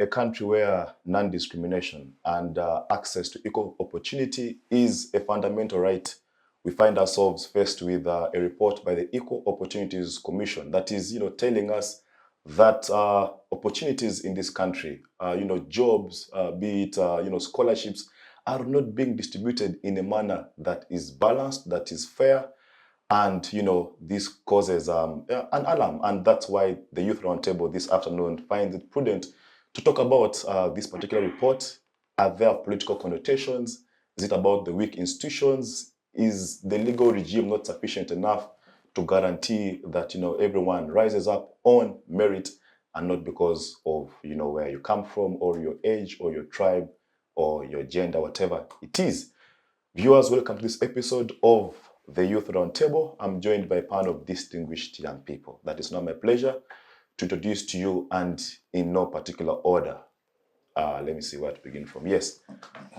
a country where non-discrimination and access to equal opportunity is a fundamental right, we find ourselves faced with a report by the Equal Opportunities Commission that is, telling us that opportunities in this country, jobs, be it, scholarships, are not being distributed in a manner that is balanced, that is fair, and, this causes an alarm. And that's why the Youth Roundtable this afternoon finds it prudent to talk about this particular report. Are there political connotations? Is it about the weak institutions? Is the legal regime not sufficient enough to guarantee that, everyone rises up on merit and not because of, where you come from or your age or your tribe or your gender, whatever it is? Viewers, welcome to this episode of the Youth Roundtable. I'm joined by a panel of distinguished young people. That is now my pleasure to introduce to you, and in no particular order. Let me see where to begin from. Yes,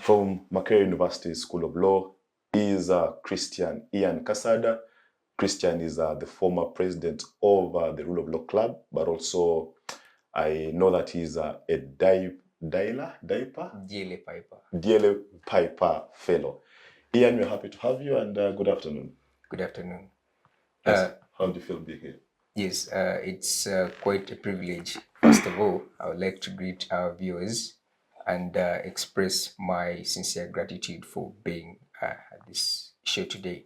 from Makerere University School of Law is Christian Ian Kasadha. Christian is the former president of the Rule of Law Club, but also I know that he's a DLA Piper fellow. Ian, we're happy to have you, and good afternoon. Good afternoon. Yes. How do you feel being here? Yes, it's quite a privilege. First of all, I would like to greet our viewers and express my sincere gratitude for being at this show today.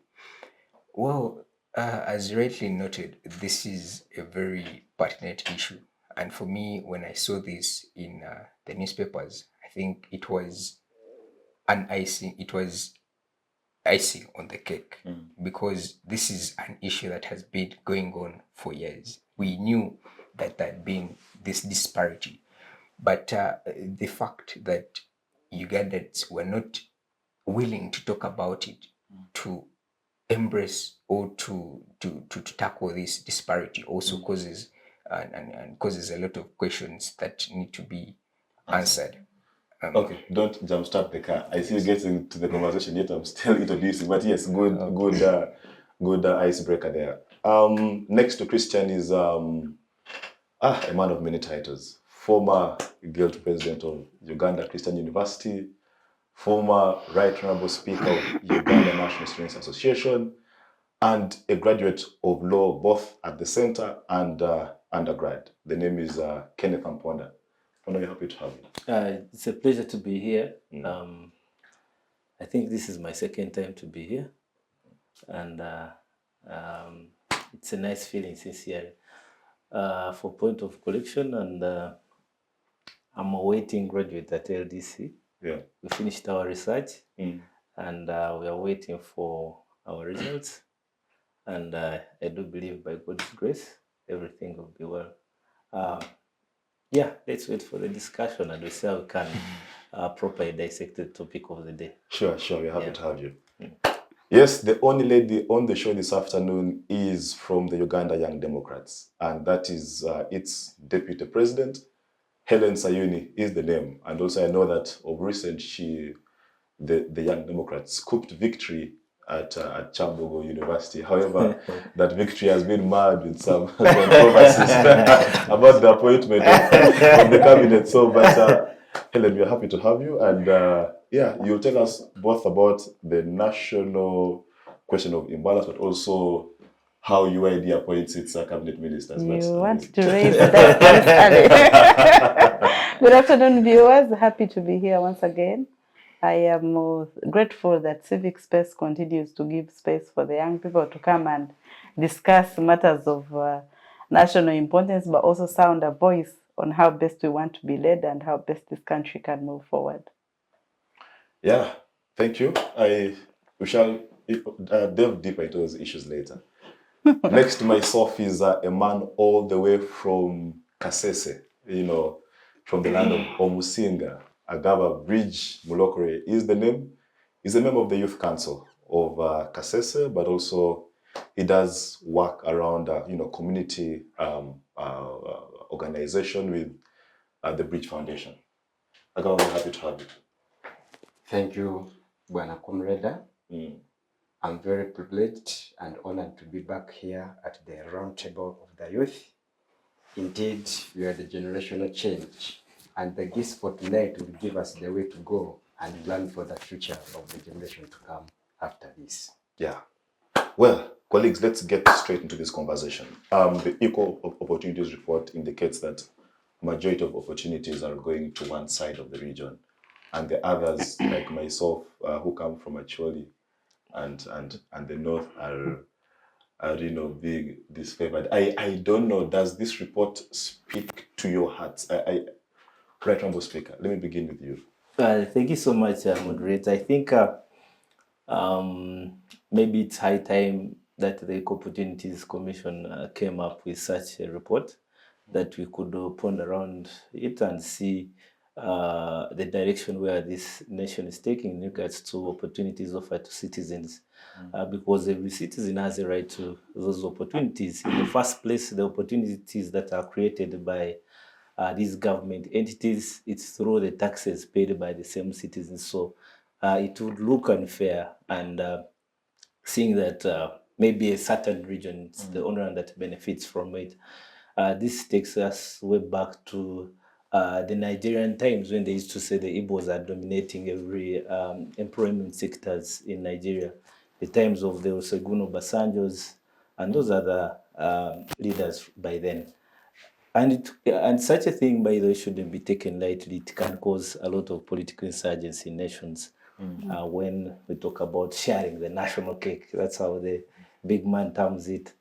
Well, as rightly noted, this is a very pertinent issue. And for me, when I saw this in the newspapers, I think it was icing on the cake, because this is an issue that has been going on for years. We knew that there had been this disparity, but the fact that Ugandans were not willing to talk about it, to embrace or to tackle this disparity also causes and causes a lot of questions that need to be answered. Okay, don't jumpstart the car. I see you getting to the conversation, yet I'm still introducing. But yes, good icebreaker there. Next to Christian is a man of many titles. Former guild president of Uganda Christian University, former Right Honorable Speaker of Uganda National Students Association, and a graduate of law both at the center and undergrad. The name is Kenneth Amponda. We're happy to have you. It's a pleasure to be here. I think this is my second time to be here, and it's a nice feeling sincerely. For point of correction, and I'm awaiting graduate at LDC. Yeah, we finished our research, and we are waiting for our results. And I do believe by God's grace, everything will be well. Yeah, let's wait for the discussion and we see how we can properly dissect the topic of the day. Sure. We're happy to have you. Yes, the only lady on the show this afternoon is from the Uganda Young Democrats, and that is its deputy president, Hellen Sayuni is the name. And also I know that of recent the Young Democrats scooped victory at Chambogo University. However, that victory has been marred with some controversies about the appointment of the cabinet. So, but Hellen, we are happy to have you, and you'll tell us both about the national question of imbalance, but also how UID appoints its cabinet ministers. You want to raise that? Good afternoon, viewers. Happy to be here once again. I am grateful that Civic Space continues to give space for the young people to come and discuss matters of national importance, but also sound a voice on how best we want to be led and how best this country can move forward. Yeah, thank you. We shall delve deeper into those issues later. Next to myself is a man all the way from Kasese, from the land of Omusinga. Agaba Bridge Murokole is the name. He's a member of the Youth Council of Kasese, but also he does work around, community organization with the Bridge Foundation. Agaba, we're happy to have you. Thank you, Bwana Kumreda. I'm very privileged and honored to be back here at the round table of the youth. Indeed, we are the generational change and the gifts for tonight will give us the way to go and plan for the future of the generation to come after this. Yeah. Well, colleagues, let's get straight into this conversation. The Equal Opportunities Report indicates that majority of opportunities are going to one side of the region, and the others, like myself, who come from Acholi and the north, are being disfavored. I don't know. Does this report speak to your hearts? Right, Honorable Speaker. Let me begin with you. Thank you so much, moderator. I think maybe it's high time that the Equal Opportunities Commission came up with such a report that we could ponder around it and see the direction where this nation is taking in regards to opportunities offered to citizens. Because every citizen has a right to those opportunities. In the first place, the opportunities that are created by these government entities, it's through the taxes paid by the same citizens. So it would look unfair, and seeing that maybe a certain region, it's the owner that benefits from it. This takes us way back to the Nigerian times, when they used to say the Igbos are dominating every employment sectors in Nigeria. The times of the Olusegun Obasanjos and those other leaders by then. And such a thing, by the way, shouldn't be taken lightly. It can cause a lot of political insurgency in nations. When we talk about sharing the national cake, that's how the big man terms it.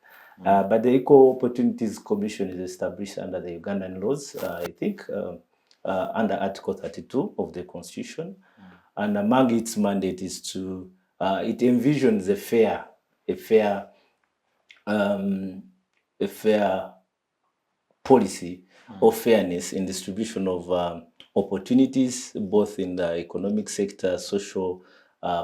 But the Equal Opportunities Commission is established under the Ugandan laws, I think, under Article 32 of the Constitution. And among its mandate is to, it envisions a fair policy of fairness in distribution of opportunities, both in the economic sector, social,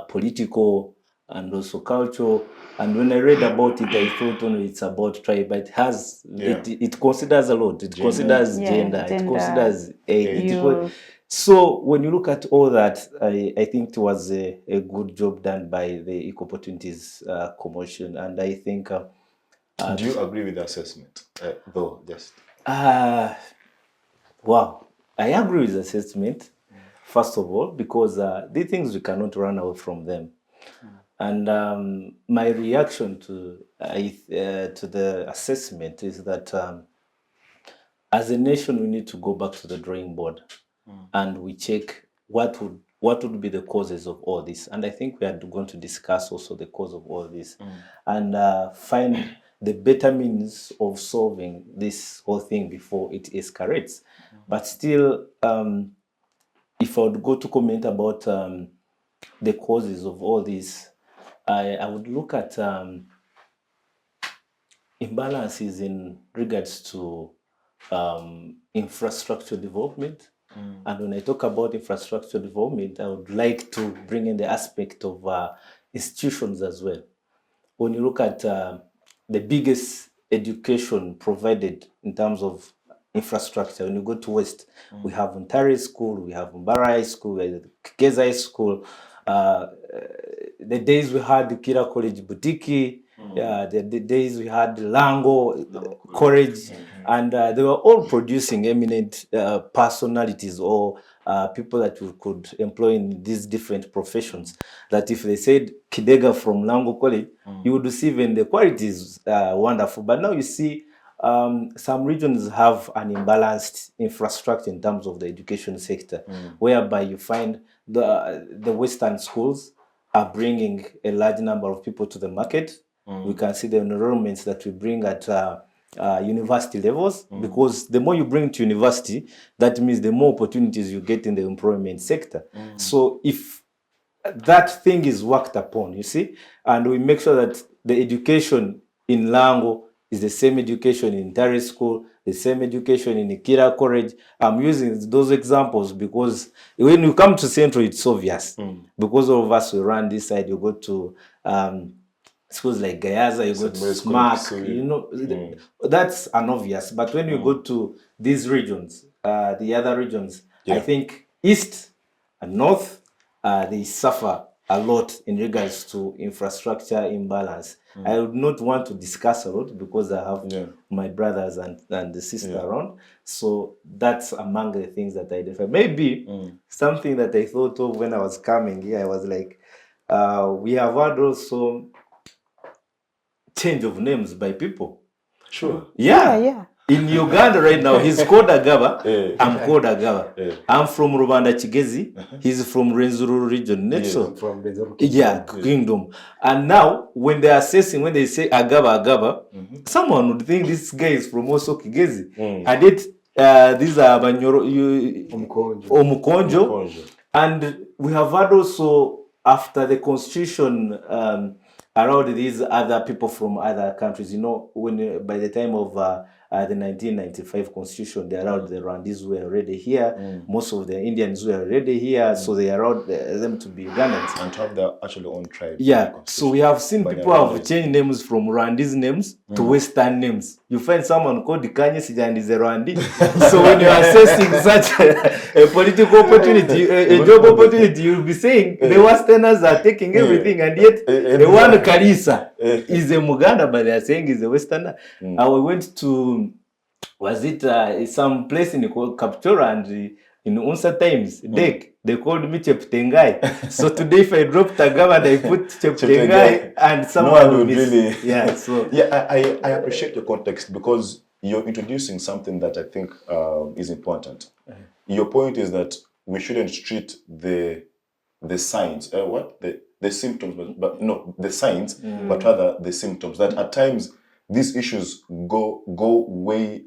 political, and also cultural. And when I read about it, I thought only it's about tribe, but it considers a lot. It considers gender, it considers age. So when you look at all that, I think it was a good job done by the Equal Opportunities Commission, and I think. Do you agree with the assessment, though? Just. Wow, I agree with the assessment, first of all, because these things we cannot run away from them. And my reaction to the assessment is that as a nation, we need to go back to the drawing board and we check what would be the causes of all this. And I think we are going to discuss also the cause of all this and find the better means of solving this whole thing before it escalates. But still, if I would go to comment about the causes of all this, I would look at imbalances in regards to infrastructure development. And when I talk about infrastructure development, I would like to bring in the aspect of institutions as well. When you look at the biggest education provided in terms of infrastructure, when you go to West, we have Ontari School, we have Mbara High School, we have Kidega High School. The days we had the Kira College Butiki, the days we had Lango College, and they were all producing eminent personalities or people that we could employ in these different professions. That if they said Kidega from Lango College, you would see even the quality is wonderful. But now you see some regions have an imbalanced infrastructure in terms of the education sector, whereby you find the Western schools are bringing a large number of people to the market. We can see the enrollments that we bring at university levels, because the more you bring to university, that means the more opportunities you get in the employment sector. So if that thing is worked upon, you see, and we make sure that the education in Lango is the same education in Tari School, the same education in Ikira College. I'm using those examples because when you come to Central, it's obvious. Because all of us, we run this side, you go to schools like Gayaza, you go to SMARC, that's an obvious. But when you go to these regions, the other regions, I think East and North, they suffer a lot in regards to infrastructure imbalance. I would not want to discuss a lot because I have my brothers and the sister around. So that's among the things that I identify. Maybe something that I thought of when I was coming here, I was like, we have had also change of names by people. Sure. Yeah. In Uganda right now, he's called Agaba. I'm called Agaba. I'm from Rubanda Chigezi. He's from Renzuru region. I'm from the Kingdom. And now, when they are assessing, when they say Agaba, someone would think this guy is from also Kigezi. And yet, these are Banyoro, Omukonjo. And we have had also, after the constitution, around these other people from other countries, you know, when by the time of the 1995 constitution, they allowed the Rwandese were already here. Most of the Indians were already here, so they allowed them to be Ugandans and to have their actually own tribe. So we have seen people have changed names from Rwandese names to Western names. You find someone called Kanye and is a Rwandi. So when you are assessing such a political opportunity, a job opportunity, you'll be saying the Westerners are taking everything, and yet the one Karisa is a Muganda, but they are saying is a Westerner. We went to, was it some place in Kapchora, and in Unsa Times, they called me Cheptengai. So today if I drop Tagama and I put Cheptengai, and someone will miss. Really. I appreciate your context because you're introducing something that I think is important. Your point is that we shouldn't treat the signs, the symptoms, but no, the signs, but rather the symptoms. That at times these issues go way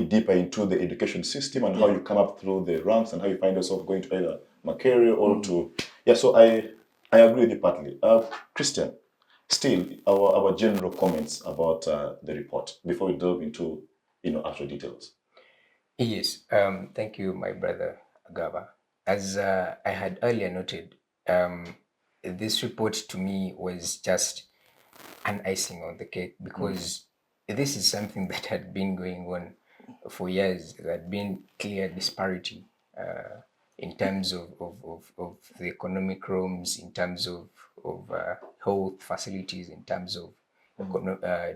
deeper into the education system and how you come up through the ranks and how you find yourself going to either Makerere or to So I agree with you partly. Christian, still our general comments about the report before we delve into actual details. Yes, thank you, my brother Agaba. As I had earlier noted, this report to me was just an icing on the cake because this is something that had been going on for years. There had been clear disparity in terms of the economic realms, in terms of health facilities, in terms of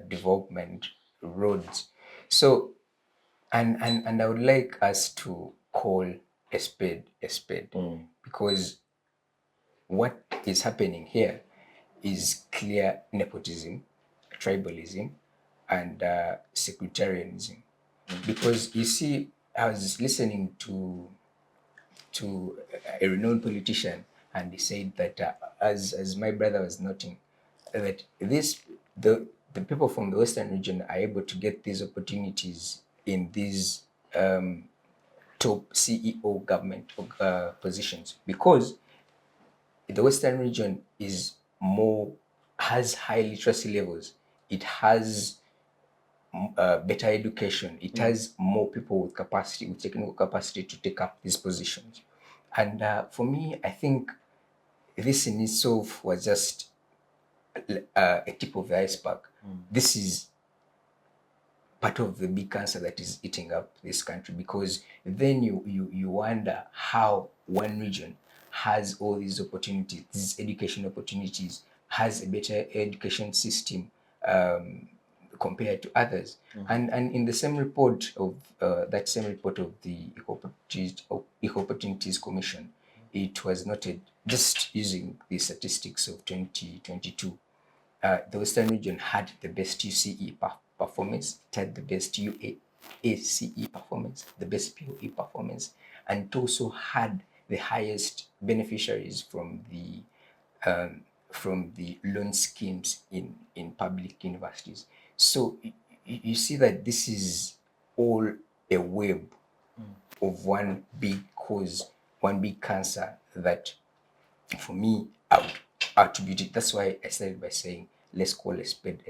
development, roads. So, and I would like us to call a spade because what is happening here is clear nepotism, tribalism, and sectarianism. Because you see, I was listening to a renowned politician, and he said that as my brother was noting, that the people from the Western region are able to get these opportunities in these top CEO government positions because the Western region has high literacy levels. It has better education. It has more people with technical capacity to take up these positions. And for me, I think this in itself was just a tip of the iceberg. This is part of the big cancer that is eating up this country because then you wonder how one region has all these opportunities, these education opportunities, has a better education system compared to others. And in the same report of the Equal Opportunities Commission, it was noted, just using the statistics of 2022, the Western region had the best UCE performance, it had the best UACE performance, the best POE performance, and it also had the highest beneficiaries from the loan schemes in public universities. So you see that this is all a web of one big cause, one big cancer that, for me, I would attribute it. That's why I started by saying, let's call a spade,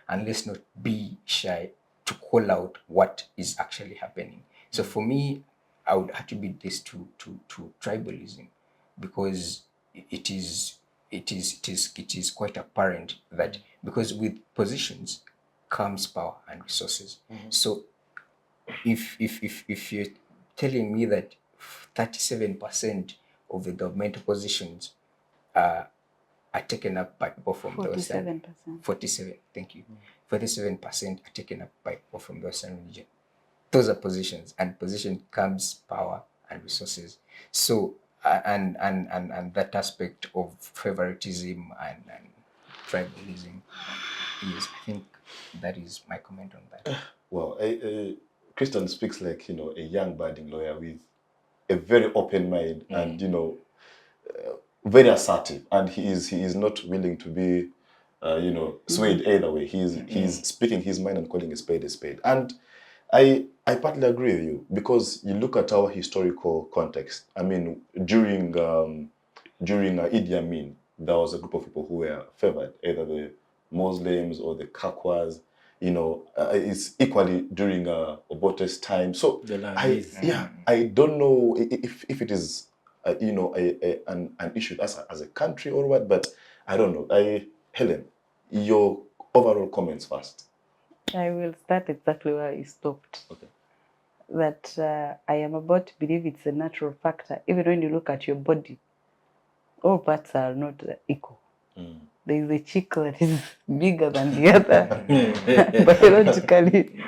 and let's not be shy to call out what is actually happening. So for me, I would attribute this to tribalism, because it is quite apparent that because with positions comes power and resources. So if you're telling me that 37% of the governmental positions are taken up by people from the Western. 47%. Thank you. 47% are taken up by people from the Western region. Those are positions, and position comes power and resources. So and that aspect of favoritism and tribalism is, I think, that is my comment on that. Well, Christian speaks like, you know, a young budding lawyer with a very open mind and, you know, very assertive, and he is not willing to be, you know, swayed either way. He's speaking his mind and calling a spade, and I partly agree with you, because you look at our historical context. I mean, during Idi Amin, there was a group of people who were favored, either the Muslims or the Kakwas. You know, it's equally during Obote's time. So I don't know if it is you know, an issue as a country or what, but I don't know. Helen, your overall comments first. I will start exactly where you stopped. Okay. That I am about to believe it's a natural factor. Even when you look at your body, all parts are not equal. There is a cheek that is bigger than the other. Biologically,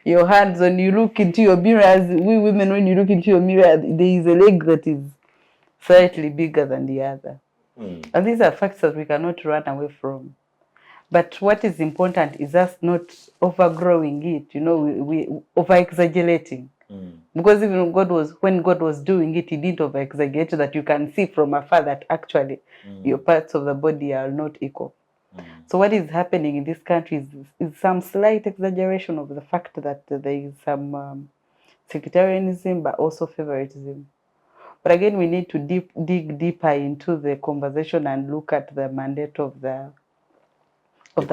your hands, when you look into your mirrors, we women, when you look into your mirror, there is a leg that is slightly bigger than the other. And these are facts that we cannot run away from. But what is important is us not overgrowing it, you know, we over-exaggerating. Because even when God was doing it, he didn't over-exaggerate, that you can see from afar that actually your parts of the body are not equal. So what is happening in this country is some slight exaggeration of the fact that there is some sectarianism, but also favoritism. But again, we need to dig deeper into the conversation and look at the mandate of the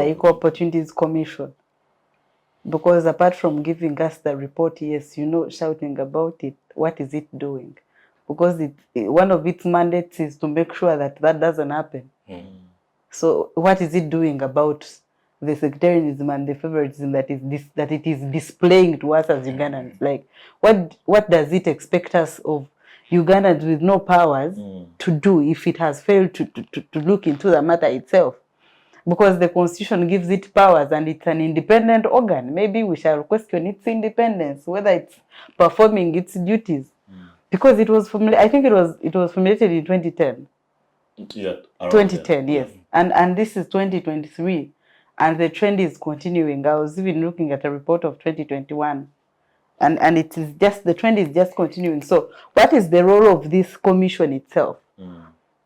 Equal Opportunities Commission. Because apart from giving us the report, yes, you know, shouting about it, what is it doing? Because one of its mandates is to make sure that that doesn't happen. So what is it doing about the sectarianism and the favoritism that it is displaying to us as Ugandans? Like, what does it expect us of Ugandans with no powers to do if it has failed to look into the matter itself? Because the Constitution gives it powers and it's an independent organ. Maybe we shall question its independence, whether it's performing its duties. Because it was I think it was formulated in 2010. Yeah, 2010, yes. And this is 2023. And the trend is continuing. I was even looking at a report of 2021. And it is just, the trend is just continuing. So what is the role of this commission itself?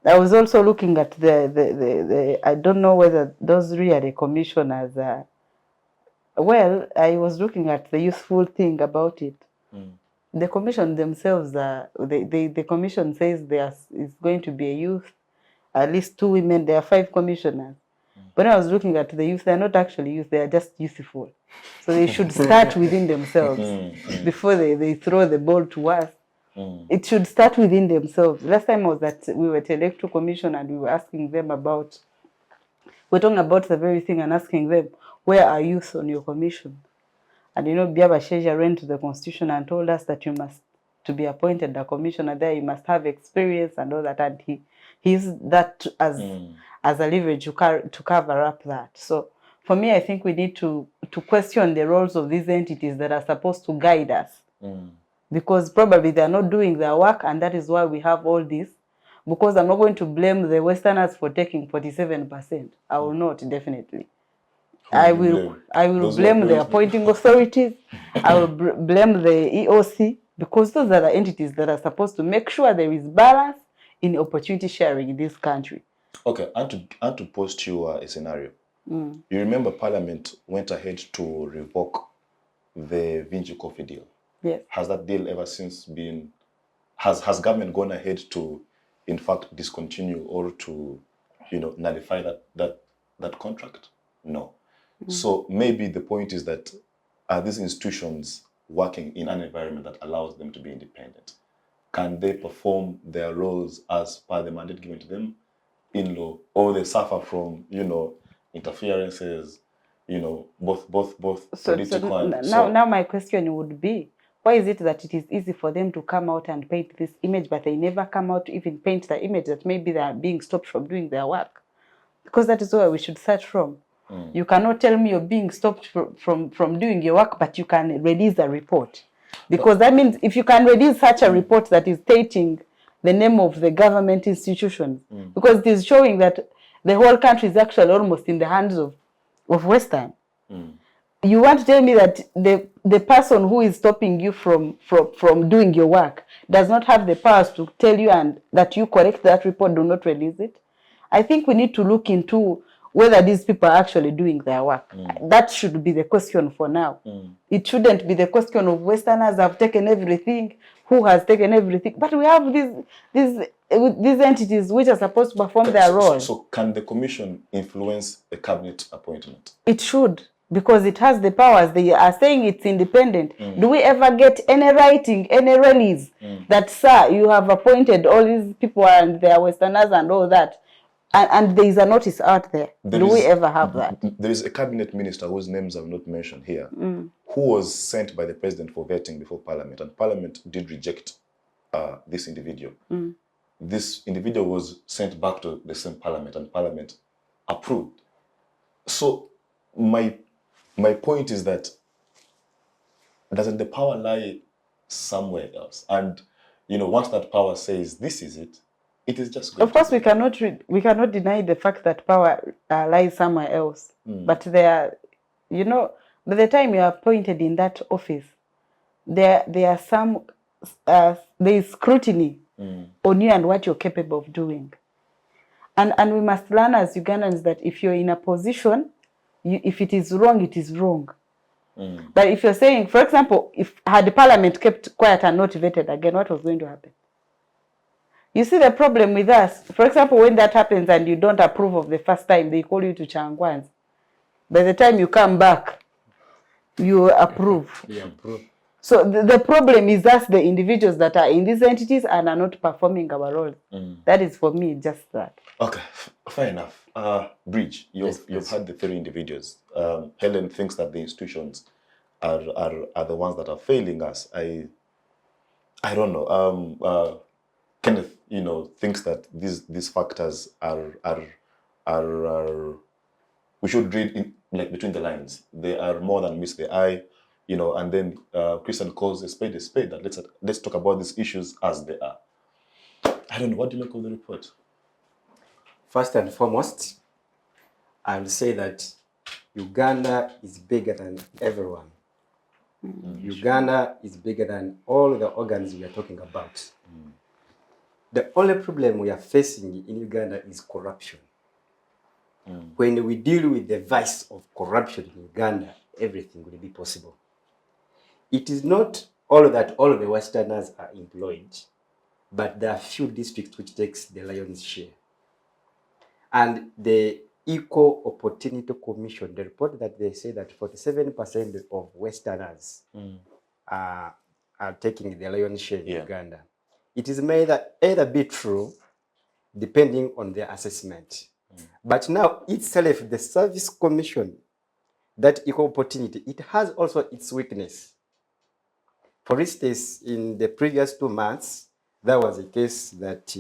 I was also looking at the I don't know whether those really commissioners are, well, I was looking at the useful thing about it. The commission themselves the commission says there is going to be a youth, at least 2 women. There are 5 commissioners. When I was looking at the youth, they're not actually youth, they are just youthful. So they should start within themselves before they throw the ball to us. It should start within themselves. Last time we were at the Electoral Commission and we were asking them we're talking about the very thing and asking them, where are youth on your commission? And you know, Biaba Sheja ran to the Constitution and told us that to be appointed a commissioner there, you must have experience and all that. And he used that as a leverage to cover up that. So for me, I think we need to question the roles of these entities that are supposed to guide us. Because probably they are not doing their work, and that is why we have all this. Because I'm not going to blame the Westerners for taking 47%. I will not, definitely. I will blame the appointing authorities. I will blame the EOC, because those are the entities that are supposed to make sure there is balance in opportunity sharing in this country. Okay, and to post you a scenario. You remember Parliament went ahead to revoke the Vinci Coffee deal. Yes. Has that deal ever since been, has government gone ahead to, in fact, discontinue or to, you know, nullify that contract? No. So maybe the point is that, are these institutions working in an environment that allows them to be independent? Can they perform their roles as per the mandate given to them in law, or they suffer from, you know, interferences, you know, both political and now my question would be, Why is it that it is easy for them to come out and paint this image, but they never come out to even paint the image that maybe they are being stopped from doing their work? Because that is where we should start from. You cannot tell me you're being stopped from doing your work, but you can release a report. Because that means if you can release such a report that is stating the name of the government institutions, because it is showing that the whole country is actually almost in the hands of Western. You want to tell me that the person who is stopping you from doing your work does not have the powers to tell you and that you correct that report, do not release it? I think we need to look into whether these people are actually doing their work. That should be the question for now. It shouldn't be the question of Westerners have taken everything, who has taken everything. But we have these entities which are supposed to perform their role. So can the commission influence a cabinet appointment? It should, because it has the powers. They are saying it's independent. Do we ever get any writing, any release that, sir, you have appointed all these people and they are Westerners and all that? And there is a notice out there. Do we ever have that? There is a cabinet minister whose names are not mentioned here, who was sent by the president for vetting before Parliament, and Parliament did reject this individual. This individual was sent back to the same Parliament, and Parliament approved. So my point is that doesn't the power lie somewhere else? And once that power says this is it, it is just going of course, we cannot deny the fact that power lies somewhere else. But there, by the time you are appointed in that office, there are some there is scrutiny on you and what you're capable of doing. And we must learn as Ugandans that if you're in a position, if it is wrong, it is wrong. But if you're saying, for example, had the Parliament kept quiet and not voted again, what was going to happen? You see the problem with us, for example, when that happens and you don't approve of the first time, they call you to Changwans. By the time you come back, you approve. So the problem is us, the individuals that are in these entities and are not performing our role. That is, for me, just that. Okay, fair enough. Bridge, you've had the 3 individuals. Helen thinks that the institutions are the ones that are failing us. I don't know. Kenneth, thinks that these factors are we should read in, like between the lines. They are more than meets the eye, and then Christian calls a spade. That let's talk about these issues as they are. I don't know. What do you make of the report? First and foremost, I will say that Uganda is bigger than everyone. Uganda is bigger than all the organs we are talking about. The only problem we are facing in Uganda is corruption. When we deal with the vice of corruption in Uganda, everything will be possible. It is not all that all the Westerners are employed, but there are few districts which takes the lion's share. And the Equal Opportunity Commission, the report that they say that 47% of Westerners are taking the lion's share in Uganda. It is either be true, depending on their assessment. But now itself, the Service Commission, that equal opportunity, it has also its weakness. For instance, in the previous 2 months, there was a case that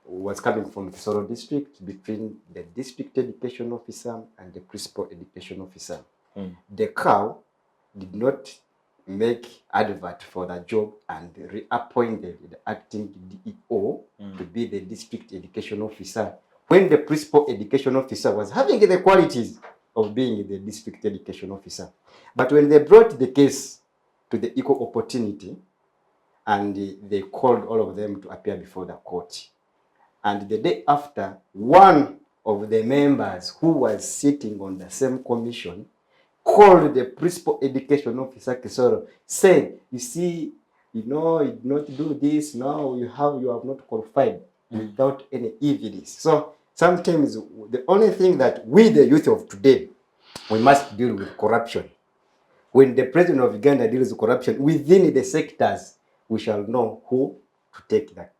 was coming from the Soro district between the district education officer and the principal education officer. The cow did not make advert for the job and reappointed the acting DEO to be the district education officer when the principal education officer was having the qualities of being the district education officer. But when they brought the case to the Equal Opportunity and they called all of them to appear before the court, and the day after, one of the members who was sitting on the same commission called the principal education officer, Kisoro, said, you see, you did not do this, now you have not qualified without any evidence. So sometimes the only thing that we, the youth of today, we must deal with corruption. When the president of Uganda deals with corruption within the sectors, we shall know who to take that.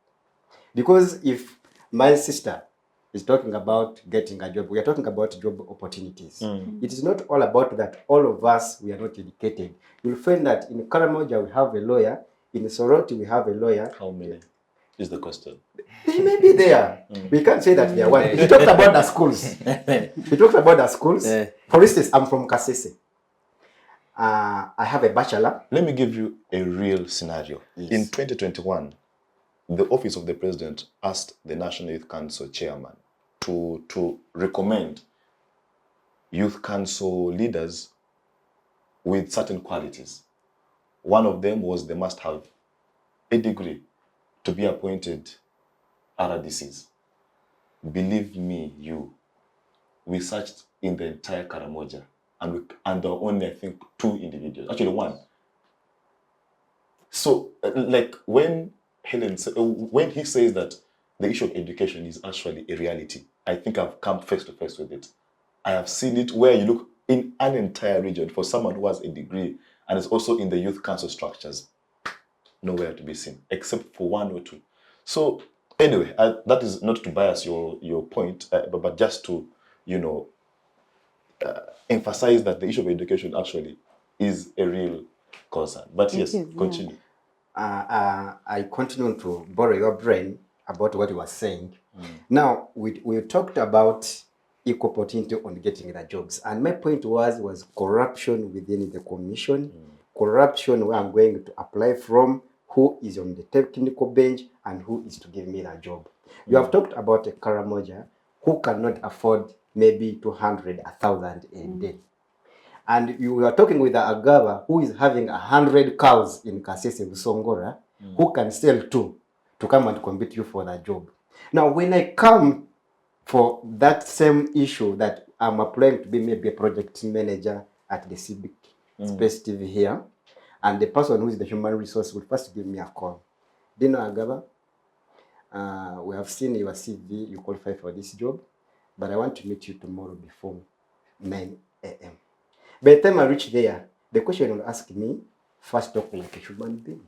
Because if my sister is talking about getting a job. We are talking about job opportunities. It is not all about that all of us, we are not educated. You'll find that in Karamoja we have a lawyer, in Soroti we have a lawyer. How many is the question? They may be there. We can't say that they are one. He talked about the schools. He talked about the schools. For instance, I'm from Kasese. I have a bachelor. Let me give you a real scenario. Yes. In 2021, the Office of the President asked the National Youth Council chairman to recommend youth council leaders with certain qualities. One of them was they must have a degree to be appointed RDCs. Believe me, we searched in the entire Karamoja and there were only, I think, 2 individuals, actually 1. So, like when when he says that the issue of education is actually a reality, I think I've come face to face with it. I have seen it where you look in an entire region for someone who has a degree and is also in the youth council structures, nowhere to be seen, except for 1 or 2. So anyway, that is not to bias your point, but just to, emphasize that the issue of education actually is a real concern. But yes, continue. I continue to borrow your brain about what you were saying. Now, we talked about equal opportunity on getting the jobs. And my point was corruption within the commission, corruption where I'm going to apply from, who is on the technical bench, and who is to give me the job. You have talked about a Karamoja who cannot afford maybe 200, 1,000 a day. And you are talking with the Agaba who is having 100 cows in Kasese, Busongora, who can sell 2 to come and compete you for that job. Now, when I come for that same issue that I'm applying to be maybe a project manager at the Civic Space TV here, and the person who is the human resource will first give me a call. Do you know, Agaba? We have seen your CV, you qualify for this job, but I want to meet you tomorrow before 9 a.m. By the time I reach there, the question will ask me, first talk like a human being.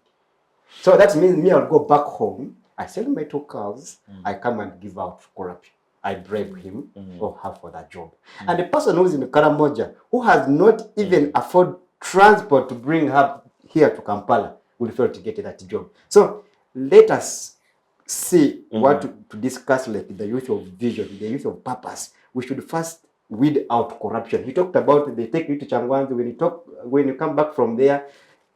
So that means me, I'll go back home, I sell my 2 cows, I come and give out corruption. I bribe him or her for that job. And the person who's in Karamoja, who has not even afford transport to bring her here to Kampala, will fail to get that job. So let us see what to discuss, like the youth of vision, the youth of purpose. We should first weed out corruption. He talked about they take you to Changwanzi. When you come back from there,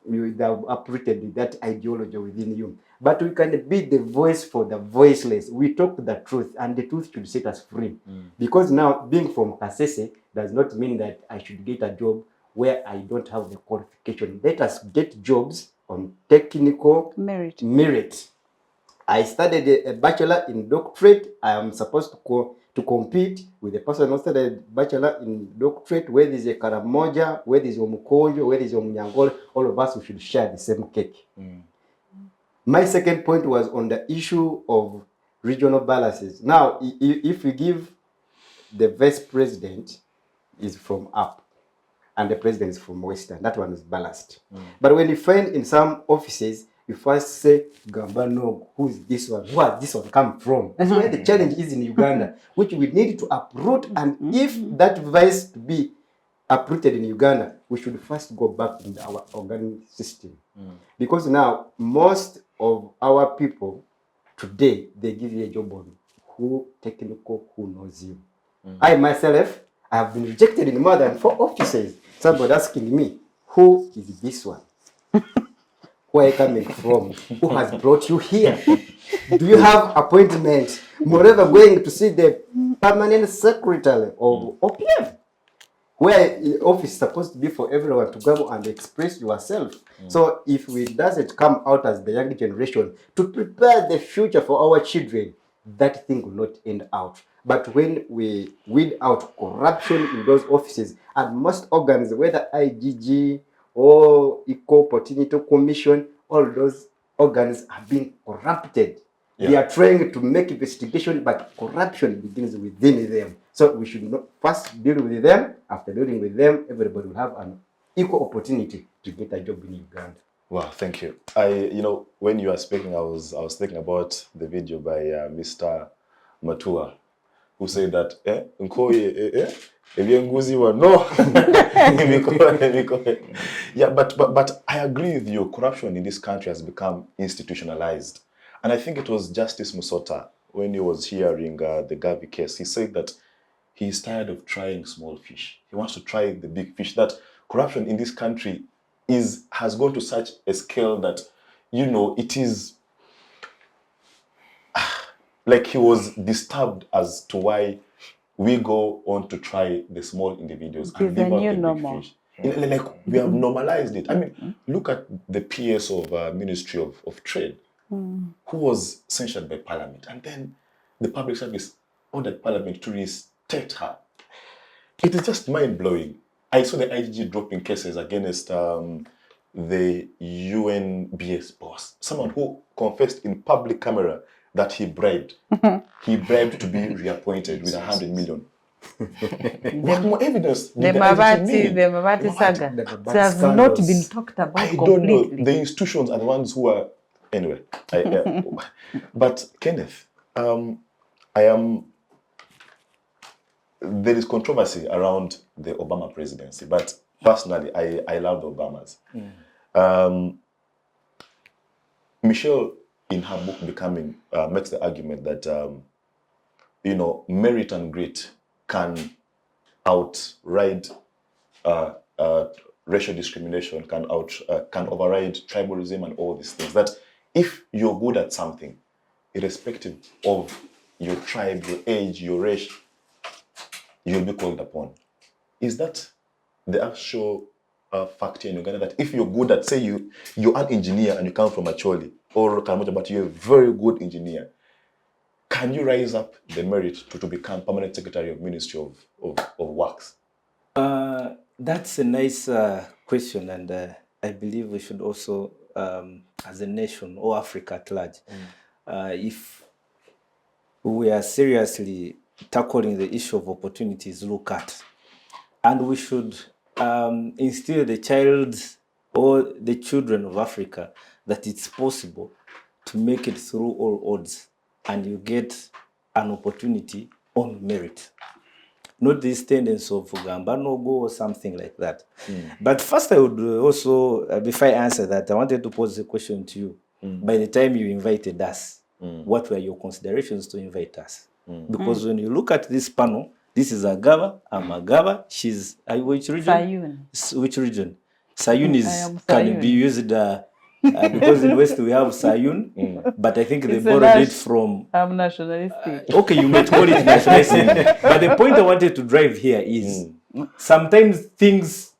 they have uprooted that ideology within you. But we can be the voice for the voiceless. We talk the truth, and the truth should set us free. Because now, being from Kasese does not mean that I should get a job where I don't have the qualification. Let us get jobs on technical merit. I studied a bachelor in doctorate. I am supposed to compete with the person who studied a bachelor in doctorate, where there is a Karamoja, where there is a Mukonjo, where there is a Munyangole. All of us, we should share the same cake. My second point was on the issue of regional balances. Now, if we give the vice president is from up and the president is from western, that one is balanced. But when you find in some offices, you first say, Gambano, who is this one? Where has this one come from? That's where the challenge is in Uganda, which we need to uproot. And if that vice to be uprooted in Uganda, we should first go back into our organic system. Because now, most of our people today, they give you a job on who technical, who knows you. I myself, I have been rejected in more than 4 offices. Somebody asking me, who is this one? Where are you coming from? Who has brought you here? Do you have appointment? Moreover, going to see the permanent secretary of OPF, where the office is supposed to be for everyone to go and express yourself. So if it doesn't come out as the young generation to prepare the future for our children, that thing will not end out. But when we weed out corruption in those offices, and most organs, whether IGG or Equal Opportunity Commission, all those organs have been corrupted. They are trying to make investigation, but corruption begins within them. So we should not first deal with them. After dealing with them, everybody will have an equal opportunity to get a job in Uganda. Wow, thank you. When you were speaking, I was thinking about the video by Mr. Matua, who say that, no. Yeah, but I agree with you. Corruption in this country has become institutionalized. And I think it was Justice Musota, when he was hearing the Gavi case, he said that he's tired of trying small fish. He wants to try the big fish. That corruption in this country has gone to such a scale that, it is like he was disturbed as to why we go on to try the small individuals and leave out the big fish. Like we have normalized it. I mean, look at the PS of Ministry of Trade, who was censured by Parliament, and then the Public Service ordered Parliament to restate her. It is just mind-blowing. I saw the IGG dropping cases against the UNBS boss, someone who confessed in public camera that he bribed. He bribed to be reappointed with 100 million. What more evidence? The Mabati saga has not been talked about I completely. don't know. The institutions are the ones who are... Anyway. But Kenneth, there is controversy around the Obama presidency, but personally, I love the Obamas. Michelle, in her book Becoming, makes the argument that merit and grit can outride racial discrimination, can override tribalism and all these things. That if you're good at something, irrespective of your tribe, your age, your race, you'll be called upon. Is that the actual fact here in Uganda, that if you're good at, say you're an engineer and you come from Acholi or Karamoja, but you're a very good engineer, can you rise up the merit to become permanent secretary of Ministry of Works? That's a nice question, and I believe we should also, as a nation or Africa at large, if we are seriously tackling the issue of opportunities, look at, and we should instill the child or the children of Africa that it's possible to make it through all odds, and you get an opportunity on merit. Not this tendency of Gamba no go or something like that. But first, I would also, before I answer that, I wanted to pose a question to you. By the time you invited us, what were your considerations to invite us? Because when you look at this panel, this is Agaba, I'm Agaba, she's which region? Sayun. Which region? Sayun can be used because in West we have Sayun, but I think they borrowed it from... I'm nationalistic. Okay, you might call it nationalistic. But the point I wanted to drive here is sometimes things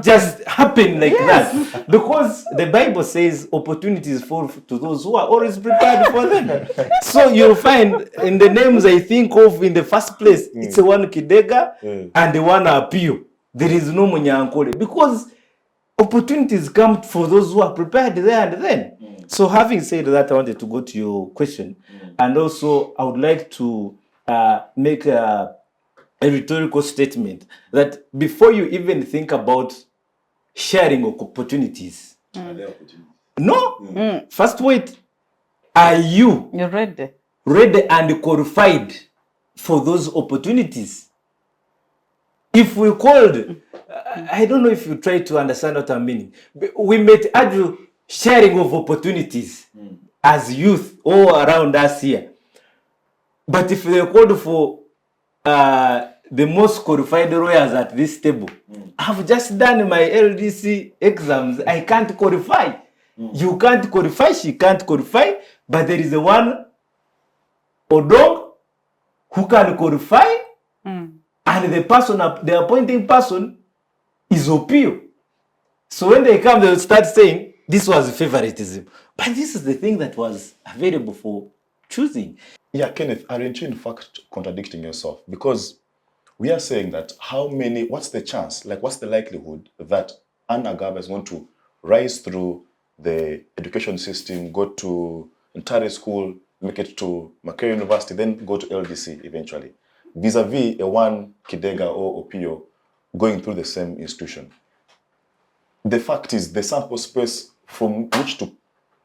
just happen like that. Because the Bible says opportunities fall to those who are always prepared for them. So you'll find in the names I think of in the first place, it's the one Kidega and the one Apio. There is no Munyankole. Because opportunities come for those who are prepared there and then. So having said that, I wanted to go to your question. And also, I would like to make a rhetorical statement that before you even think about sharing of opportunities, no, first wait, are you ready and qualified for those opportunities? If we called, I don't know if you try to understand what I'm meaning. We might argue sharing of opportunities as youth all around us here. But if they called for the most qualified lawyers at this table, I've just done my LDC exams. I can't qualify. You can't qualify, she can't qualify, but there is a one Odong who can qualify. And the person, the appointing person, is Opio. So when they come, they'll start saying, this was favoritism. But this is the thing that was available for choosing. Yeah, Kenneth, aren't you in fact contradicting yourself? Because we are saying that what's the chance, like what's the likelihood that Anne Agaba is going to rise through the education system, go to entire school, make it to Makerere University, then go to LDC eventually, vis-a-vis a one Kidega or Opio going through the same institution? The fact is, the sample space from which to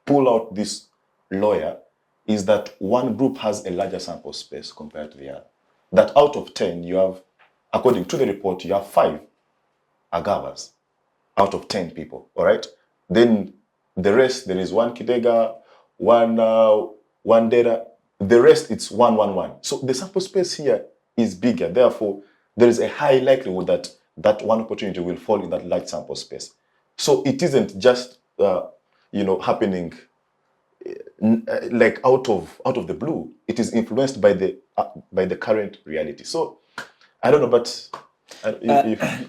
pull out this lawyer is that one group has a larger sample space compared to the other. that out of 10, you have, according to the report, you have 5 Agabas out of 10 people, all right? Then the rest, there is 1 Kidega, 1 data. The rest, it's 1, 1, 1. So the sample space here is bigger. Therefore, there is a high likelihood that that one opportunity will fall in that large sample space. So it isn't just, happening like out of the blue. It is influenced by the current reality. So I don't know, but if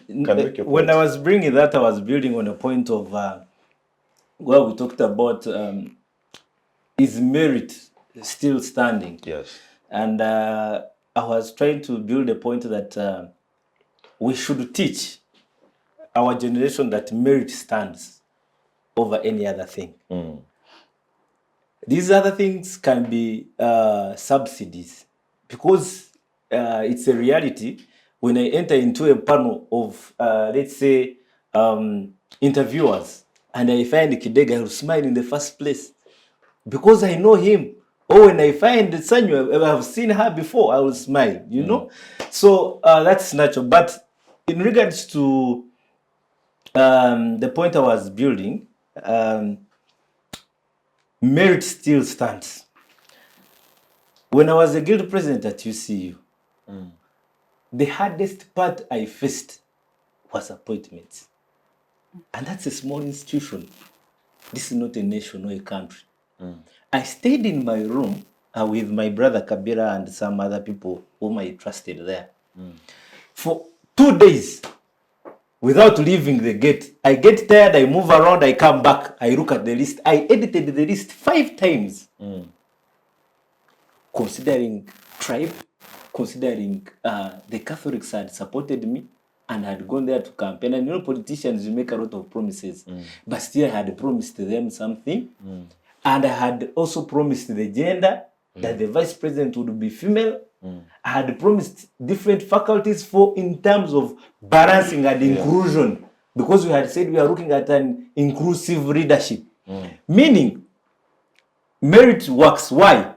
you can make your point. When I was bringing that, I was building on a point of where we talked about is merit still standing? Yes. And I was trying to build a point that we should teach our generation that merit stands over any other thing. These other things can be subsidies, because it's a reality. When I enter into a panel of, let's say, interviewers, and I find Kidega, I will smile in the first place because I know him. Or when I find Sanyu, I have seen her before, I will smile, you know? So that's natural. But in regards to the point I was building, merit still stands. When I was a guild president at UCU, the hardest part I faced was appointments. And that's a small institution. This is not a nation or a country. I stayed in my room with my brother Kabira and some other people whom I trusted there for 2 days without leaving the gate. I get tired, I move around, I come back, I look at the list. I edited the list 5 times. Considering tribe, considering the Catholics had supported me and had gone there to campaign. And you know, politicians, you make a lot of promises, but still I had promised them something. And I had also promised the gender, that the vice president would be female. I had promised different faculties in terms of balancing and inclusion, because we had said we are looking at an inclusive leadership. Meaning, merit works. Why?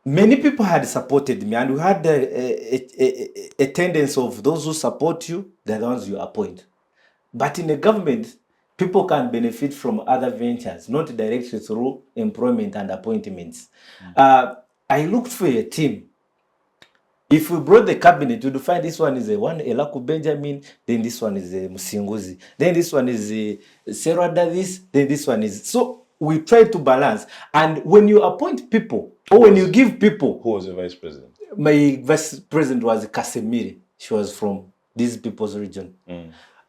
Many people had supported me, and we had a tendency of those who support you, they're the ones you appoint. But in a government, people can benefit from other ventures, not directly through employment and appointments. I looked for a team. If we brought the cabinet, you'd find this one is a Elaku Benjamin, then this one is a Musinguzi, then this one is a Sarah Davis, then this one is... So we try to balance. And when you appoint people, or when you give people... Who was the vice president? My vice president was Kasemire. She was from these people's region.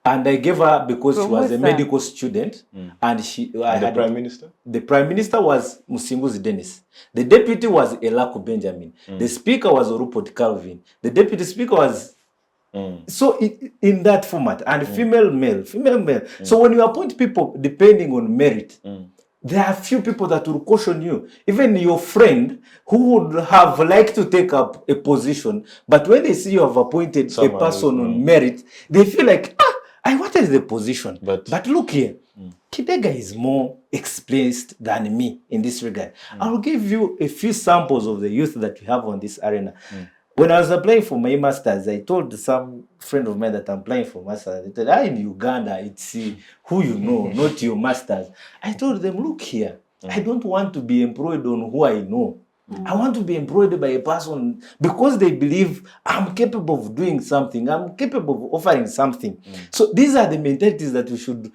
And I gave her because she was a medical student. And she... And the prime minister? The prime minister was Musinguzi Dennis. The deputy was Elaku Benjamin. The speaker was Rupert Calvin. The deputy speaker was... So in that format. And female, male. So when you appoint people depending on merit, there are few people that will caution you. Even your friend who would have liked to take up a position, but when they see you have appointed a person on merit, they feel like, I wanted the position. But look here, Kidega is more experienced than me in this regard. I'll give you a few samples of the youth that we have on this arena. When I was applying for my master's, I told some friend of mine that I'm applying for master's. They said, in Uganda, it's who you know, not your master's. I told them, look here, I don't want to be employed on who I know. I want to be employed by a person because they believe I'm capable of doing something. I'm capable of offering something. So these are the mentalities that we should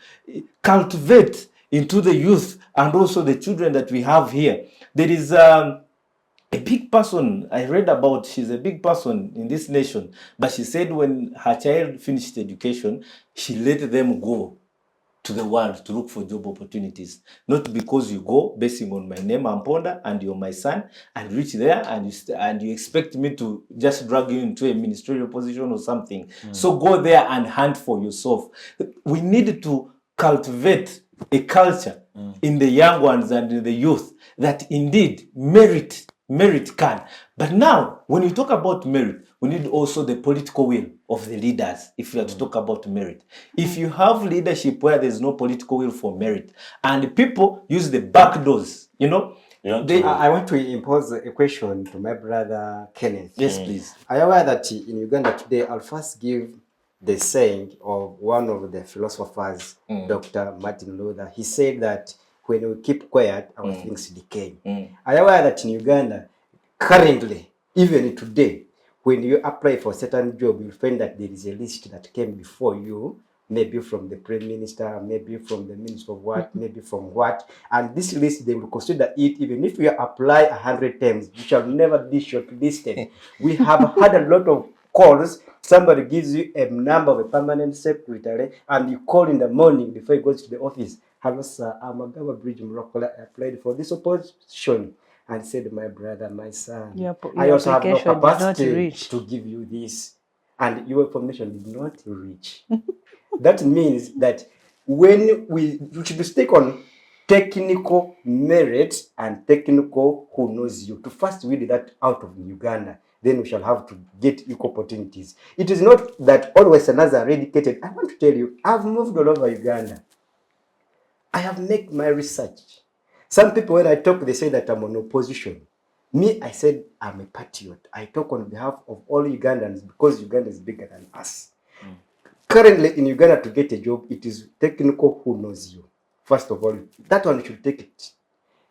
cultivate into the youth and also the children that we have here. There is... a big person I read about, she's a big person in this nation, but she said when her child finished education, she let them go to the world to look for job opportunities. Not because you go basing on my name, Amponda, and you're my son, and reach there and you expect me to just drag you into a ministerial position or something. So go there and hunt for yourself. We need to cultivate a culture in the young ones and in the youth that indeed merit can. But now, when you talk about merit, we need also the political will of the leaders if you are to talk about merit. If you have leadership where there's no political will for merit, and people use the back doors, you know, I want to impose a question to my brother Kenneth. Yes, please. Are you aware that in Uganda today, I'll first give the saying of one of the philosophers, Dr. Martin Luther. He said that when we keep quiet, our things decay. Are you aware that in Uganda, currently, even today, when you apply for a certain job, you'll find that there is a list that came before you, maybe from the Prime Minister, maybe from the Minister of what, maybe from what. And this list, they will consider it, even if you apply 100 times, you shall never be shortlisted. We have had a lot of calls. Somebody gives you a number of a permanent secretary, and you call in the morning before you go to the office. Hello, sir, I'm Agaba Bridge Murokole. I applied for this opposition. And said, my brother, my son, I also have no capacity to give you this. And your information did not reach. That means that when we should stick on technical merit and technical who knows you, to first weed that out of Uganda, then we shall have to get equal opportunities. It is not that all Westerners are educated. I want to tell you, I've moved all over Uganda. I have made my research. Some people, when I talk, they say that I'm on opposition. Me, I said I'm a patriot. I talk on behalf of all Ugandans because Uganda is bigger than us. Currently in Uganda, to get a job, it is technical who knows you. First of all, that one should take it.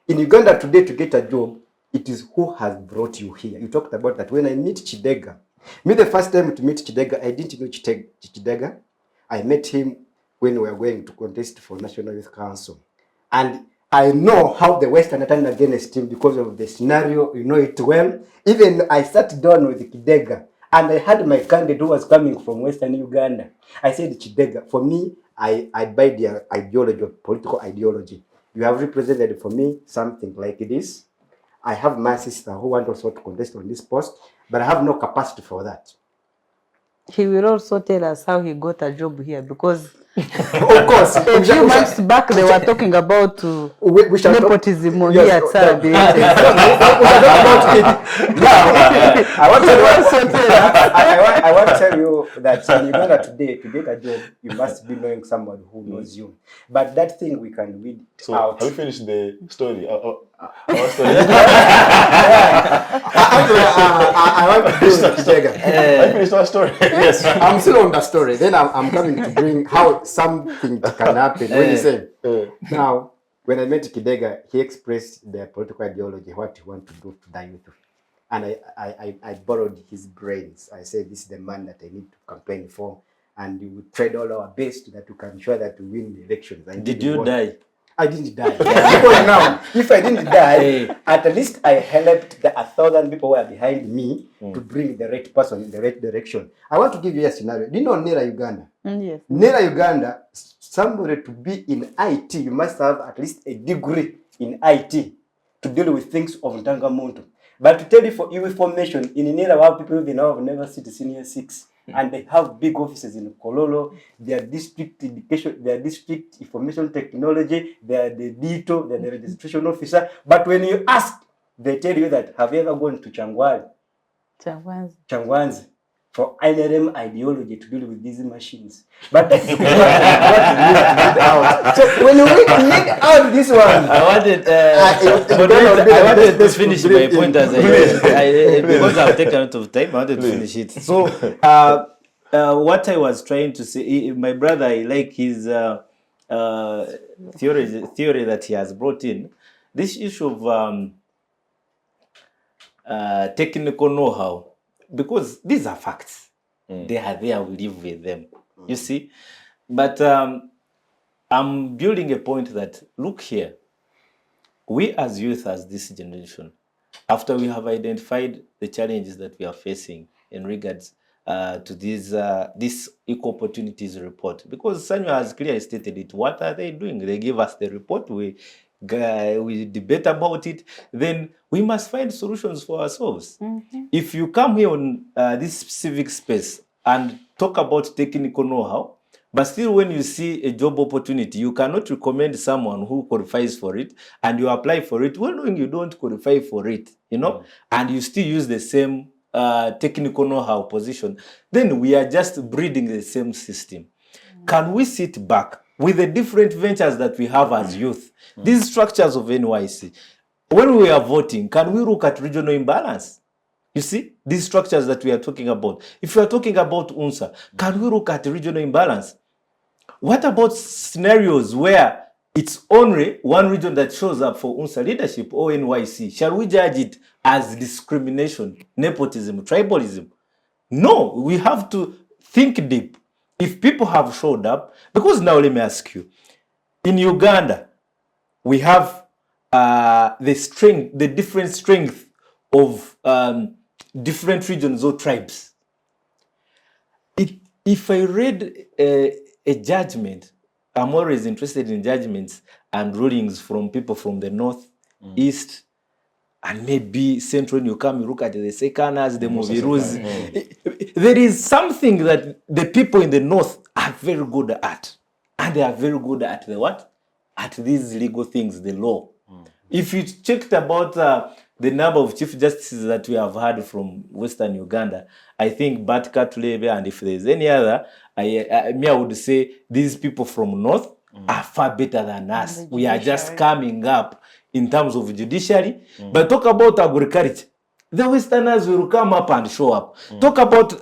In Uganda today, to get a job, it is who has brought you here. You talked about that. When I meet Kidega, me the first time to meet Kidega, I didn't know Kidega. I met him when we were going to contest for National Youth Council. And I know how the Western turned against him because of the scenario. You know it well. Even I sat down with Kidega, and I had my candidate who was coming from Western Uganda. I said, Kidega, for me, I buy their ideology, political ideology. You have represented for me something like this. I have my sister who wants also to contest on this post, but I have no capacity for that. He will also tell us how he got a job here, because of course, a few months back they were talking about nepotism here at Saturday. I want to tell you that in Uganda today, to get a job, you must be knowing somebody who knows you. But that thing we can read out. Have you finished the story? I want to do Kidega. I finished our story. Yes. I'm still on the story. Then I'm coming to bring how something can happen. When you say, now, when I met Kidega, he expressed their political ideology, what he wants to do to the youth. And I borrowed his brains. I said, this is the man that I need to campaign for. And we would trade all our best that we can ensure that we win the elections. Did you die? I didn't die. Because now, if I didn't die, at least I helped the 1,000 people who are behind me to bring the right person in the right direction. I want to give you a scenario. Do you know Nera Uganda? Yes. Nera Uganda, somebody to be in IT, you must have at least a degree in IT to deal with things of Ntangamuntu. But to tell you for your information, in Nera, where people now have never seen senior 6. And they have big offices in Kololo, their district education, their district information technology, they are the DITO, they're the registration officer. But when you ask, they tell you that, have you ever gone to Changwanzi for NRM ideology to deal with these machines? But that's what we need to get out. So when we need out this one, I wanted to finish my point as because I've taken a lot of time. I wanted to finish it. So what I was trying to say, my brother, I like his theory that he has brought in. This issue of technical know-how, because these are facts. They are there, we live with them. You see? But I'm building a point that, look here, we as youth, as this generation, after we have identified the challenges that we are facing in regards to this Equal Opportunities report, because Sanyo has clearly stated it, what are they doing? They give us the report, we debate about it, then we must find solutions for ourselves. If you come here on this civic space and talk about technical know-how, but still when you see a job opportunity, you cannot recommend someone who qualifies for it, and you apply for it, well knowing you don't qualify for it, you know, and you still use the same technical know-how position, then we are just breeding the same system. Can we sit back with the different ventures that we have as youth, these structures of NYC, when we are voting, can we look at regional imbalance? You see, these structures that we are talking about. If we are talking about UNSA, can we look at regional imbalance? What about scenarios where it's only one region that shows up for UNSA leadership or NYC? Shall we judge it as discrimination, nepotism, tribalism? No, we have to think deep. If people have showed up, because now let me ask you, in Uganda, we have the different strength of different regions or tribes. If I read a judgment, I'm always interested in judgments and rulings from people from the north, east, and maybe central. You come, you look at the Sekanas, the Movirus. There is something that the people in the north are very good at. And they are very good at the what? At these legal things, the law. If you checked about the number of chief justices that we have had from Western Uganda, I think Bat Katulebe, and if there's any other, I would say these people from North are far better than us. We are just coming up in terms of judiciary. But talk about agriculture, the Westerners will come up and show up. Talk about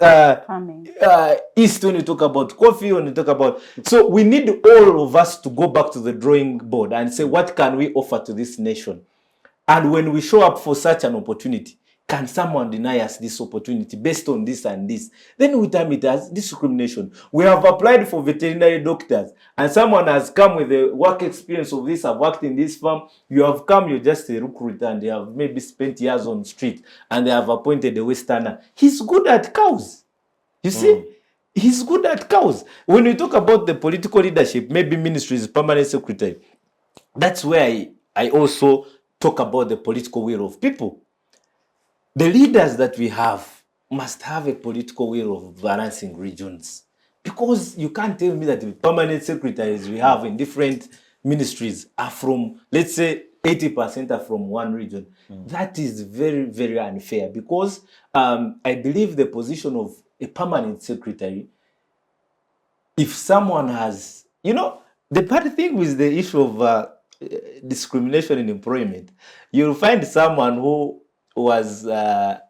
East, when you talk about coffee, when you talk about... So we need all of us to go back to the drawing board and say, what can we offer to this nation? And when we show up for such an opportunity, can someone deny us this opportunity based on this and this? Then we term it as discrimination. We have applied for veterinary doctors and someone has come with the work experience of this. I've worked in this firm. You have come, you're just a recruiter, and they have maybe spent years on the street and they have appointed a Westerner. He's good at cows. You see? He's good at cows. When we talk about the political leadership, maybe ministries, permanent secretary, that's where I also talk about the political will of people. The leaders that we have must have a political will of balancing regions. Because you can't tell me that the permanent secretaries we have in different ministries are from, let's say, 80% are from one region. That is very, very unfair. Because I believe the position of a permanent secretary, if someone has, the bad thing with the issue of discrimination in employment, you'll find someone who was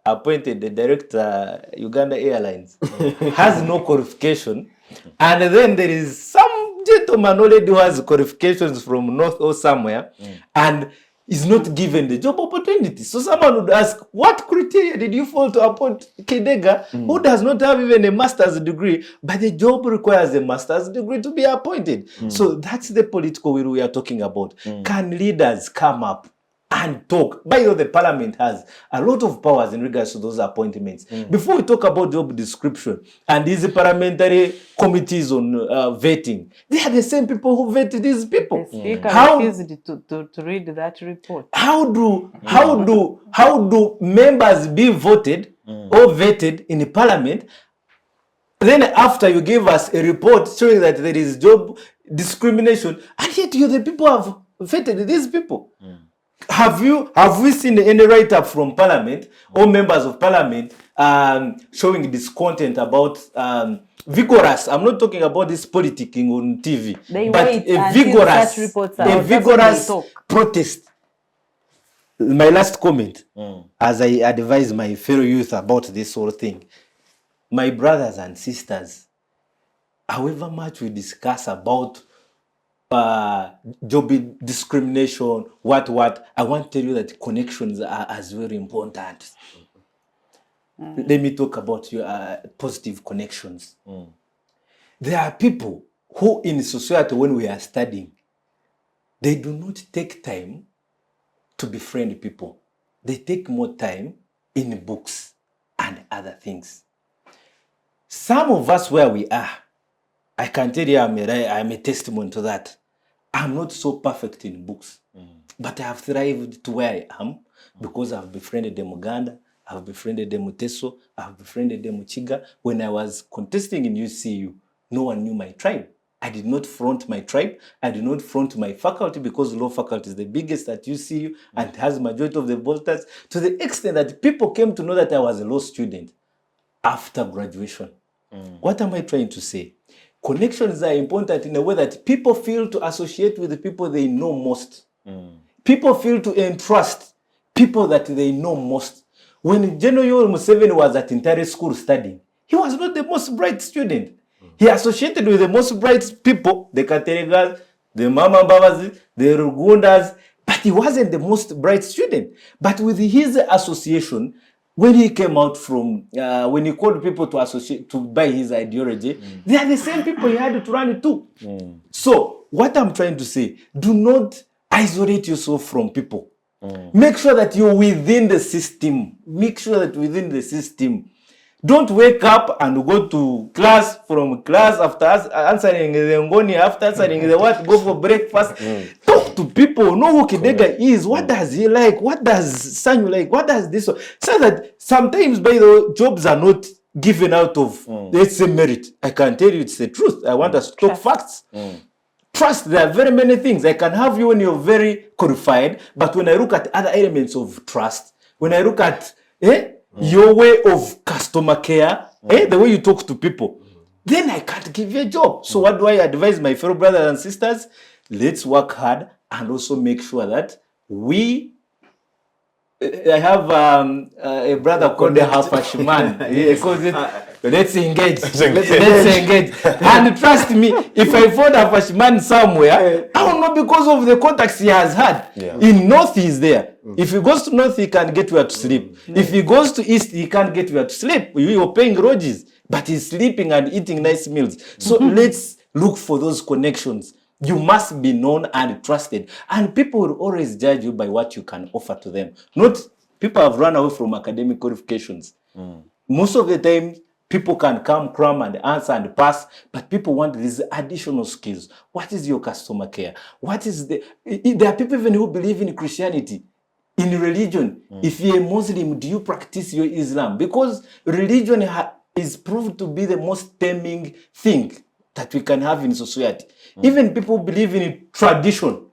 appointed the director Uganda Airlines has no qualification, and then there is some gentleman already who has qualifications from North or somewhere and is not given the job opportunity. So someone would ask, what criteria did you fall to appoint Kidega, who does not have even a master's degree, but the job requires a master's degree to be appointed? So that's the political will we are talking about. Can leaders come up and talk? By the way, the parliament has a lot of powers in regards to those appointments. Before we talk about job description and these parliamentary committees on vetting, they are the same people who vet these people. The speaker refused to read that report. How do members be voted or vetted in the parliament? Then after you give us a report showing that there is job discrimination, and yet you the people have vetted these people. Have we seen any write-up from Parliament or members of Parliament showing discontent about vigorous? I'm not talking about this politicking on TV, but a vigorous protest. My last comment, as I advise my fellow youth about this whole thing, my brothers and sisters, however much we discuss about job discrimination, what, I want to tell you that connections are as very important. Let me talk about your positive connections. There are people who in society, when we are studying, they do not take time to befriend people. They take more time in books and other things. Some of us where we are, I can tell you I'm a testimony to that. I'm not so perfect in books, but I have thrived to where I am because I've befriended them Uganda, I've befriended them Teso, I've befriended them Chiga. When I was contesting in UCU, no one knew my tribe. I did not front my tribe. I did not front my faculty because law faculty is the biggest at UCU and has majority of the voters, to the extent that people came to know that I was a law student after graduation. What am I trying to say? Connections are important in a way that people feel to associate with the people they know most. People fail to entrust people that they know most. When General Yoweri Museveni was at Intare School studying, he was not the most bright student. He associated with the most bright people, the Kateregas, the Mama Babazi, the Rugundas, but he wasn't the most bright student. But with his association, when he came out from, when he called people to associate, to buy his ideology, they are the same people he had to run to. So, what I'm trying to say, do not isolate yourself from people. Make sure that you're within the system. Make sure that within the system. Don't wake up and go to class, from class after answering the ngoni, after answering the what, go for breakfast. Talk to people. Know who Kidega is. What does he like? What does Sanyu like? What does this? So that sometimes, by the way, jobs are not given out of, let's say, merit. I can tell you it's the truth. I want us to talk facts. Trust, there are very many things. I can have you when you're very qualified, but when I look at other elements of trust, when I look at your way of customer care, the way you talk to people, then I can't give you a job. So what do I advise my fellow brothers and sisters? Let's work hard and also make sure that we... I have a brother called the Hafashman. He calls it, let's engage. Let's engage. And trust me, if I find a Hafashman somewhere, I don't know, because of the contacts he has had. In North, he's there. If he goes to North, he can't get where to sleep. If he goes to East, he can't get where to sleep. You're paying roads, but he's sleeping and eating nice meals. So let's look for those connections. You must be known and trusted. And people will always judge you by what you can offer to them. Not people have run away from academic qualifications. Most of the time, people can come, cram, and answer and pass, but people want these additional skills. What is your customer care? What is the... There are people even who believe in Christianity, in religion. If you're a Muslim, do you practice your Islam? Because religion is proved to be the most taming thing that we can have in society. Even people believe in tradition.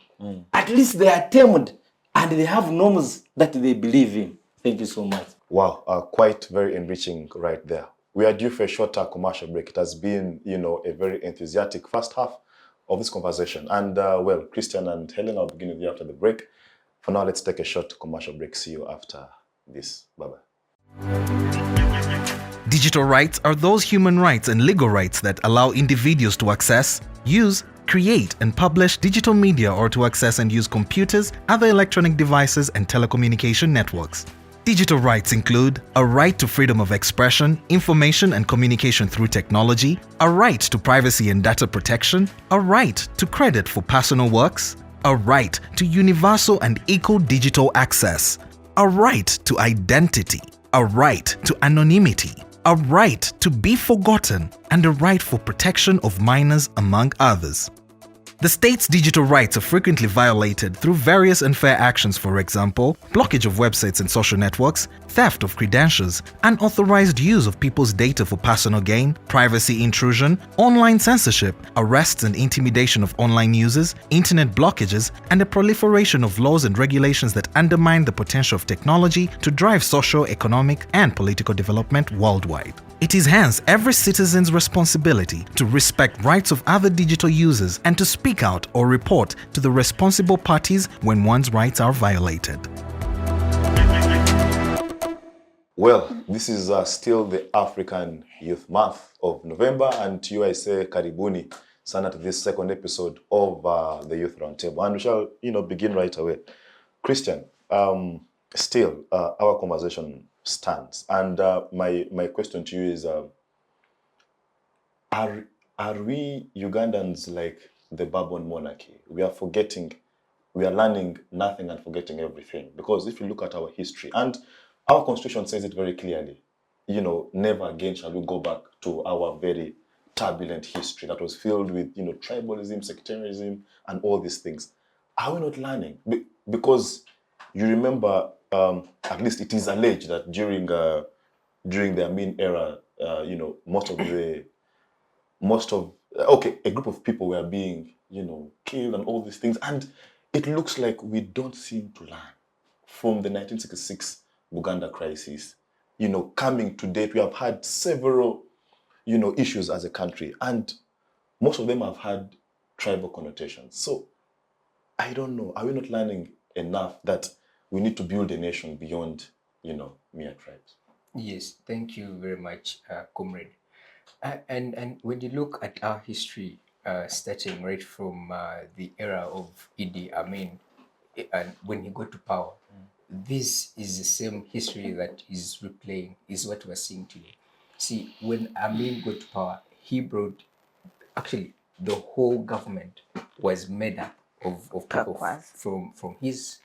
At least they are tamed and they have norms that they believe in. Thank you so much. Wow, quite very enriching right there. We are due for a shorter commercial break. It has been, a very enthusiastic first half of this conversation. And well, Christian and Helen, I'll begin with you after the break. For now, let's take a short commercial break. See you after this. Bye-bye. Digital rights are those human rights and legal rights that allow individuals to access, use, create and publish digital media, or to access and use computers, other electronic devices and telecommunication networks. Digital rights include a right to freedom of expression, information and communication through technology, a right to privacy and data protection, a right to credit for personal works, a right to universal and equal digital access, a right to identity, a right to anonymity, a right to be forgotten, and a right for protection of minors, among others. The state's digital rights are frequently violated through various unfair actions, for example, blockage of websites and social networks, theft of credentials, unauthorized use of people's data for personal gain, privacy intrusion, online censorship, arrests and intimidation of online users, internet blockages, and the proliferation of laws and regulations that undermine the potential of technology to drive social, economic, and political development worldwide. It is hence every citizen's responsibility to respect rights of other digital users and to speak out or report to the responsible parties when one's rights are violated. Well, this is still the African Youth Month of November, and to you I say karibuni sana to this second episode of the Youth Roundtable, and we shall, begin right away. Christian, still our conversation stands, and my question to you is: Are we Ugandans like the Bourbon monarchy? We are learning nothing and forgetting everything. Because if you look at our history, and our constitution says it very clearly, never again shall we go back to our very turbulent history that was filled with, tribalism, sectarianism, and all these things. Are we not learning? Because you remember, at least it is alleged that during the Amin era, a group of people were being, killed and all these things. And it looks like we don't seem to learn from the 1966 Uganda crisis. Coming to date, we have had several, issues as a country, and most of them have had tribal connotations. So I don't know. Are we not learning enough that we need to build a nation beyond, mere tribes? Yes, thank you very much, comrade. And when you look at our history, starting right from the era of Idi Amin, and when he got to power, this is the same history that is replaying, is what we're seeing today. See, when Amin got to power, he brought, actually, the whole government was made up of people Kakwas. from his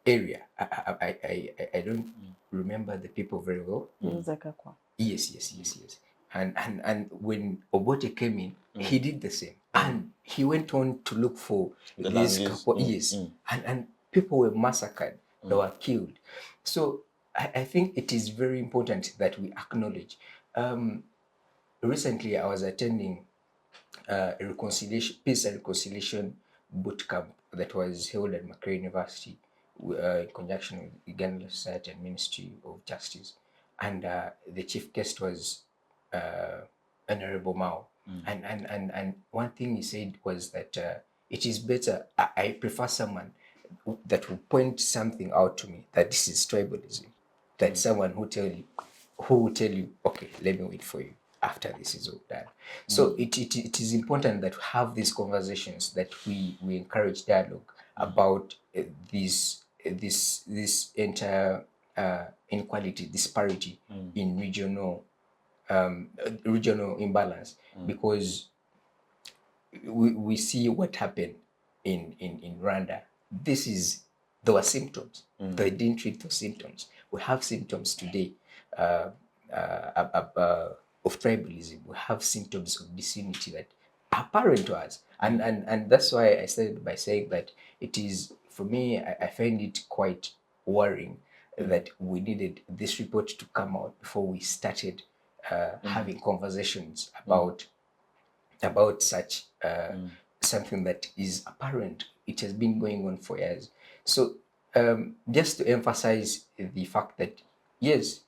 area. I don't remember the people very well. Zakakwa. Yes. And when Obote came in, he did the same. And he went on to look for The these landis. yes. And people were massacred, they were killed. So I think it is very important that we acknowledge. Recently, I was attending a peace and reconciliation boot camp that was held at Makerere University in conjunction with Uganda Society and Ministry of Justice. And the chief guest was Honorable Mao. And one thing he said was that it is better, I prefer someone that will point something out to me that this is tribalism, that someone who will tell you, okay, let me wait for you after this is all done. So it is important that we have these conversations, that we encourage dialogue about this entire inequality, disparity in regional imbalance, because we see what happened in Rwanda. There were symptoms. They didn't treat those symptoms. We have symptoms today of tribalism. We have symptoms of disunity that are apparent to us. And that's why I started by saying that it is, for me, I find it quite worrying that we needed this report to come out before we started having conversations about such something that is apparent. It has been going on for years. So just to emphasize the fact that, yes,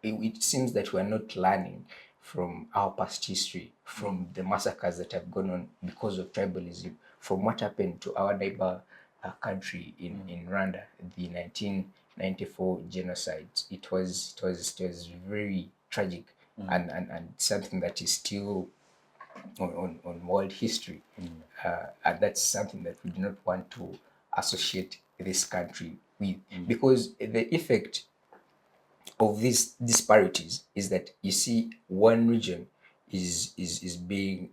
it seems that we're not learning from our past history, from the massacres that have gone on because of tribalism, from what happened to our neighbor country in Rwanda, the 1994 genocide. It was very tragic and something that is still on world history. And that's something that we do not want to associate this country with, because the effect of these disparities is that you see one region is being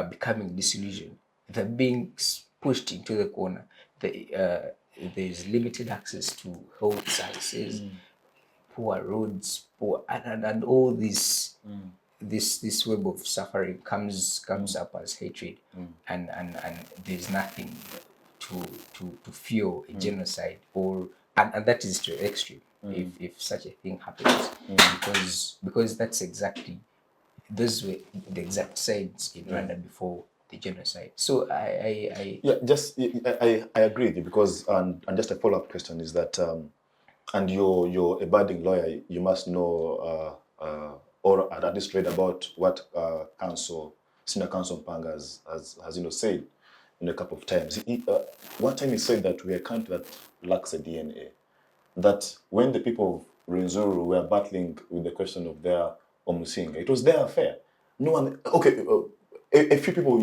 becoming disillusioned. They're being pushed into the corner. There's limited access to health services, poor roads, and all this web of suffering comes up as hatred, and there's nothing to fuel a genocide, and that is to extreme if such a thing happens, because that's exactly, those were the exact sides in Rwanda before the genocide. So I agree with you, because and just a follow-up question is that and you're a budding lawyer, you must know or at least read about what Senior Counsel Mpanga has said in a couple of times. One time he said that we're a country that lacks a DNA. That when the people of Rwenzuru were battling with the question of their Omusinga, it was their affair. No one, okay, a few people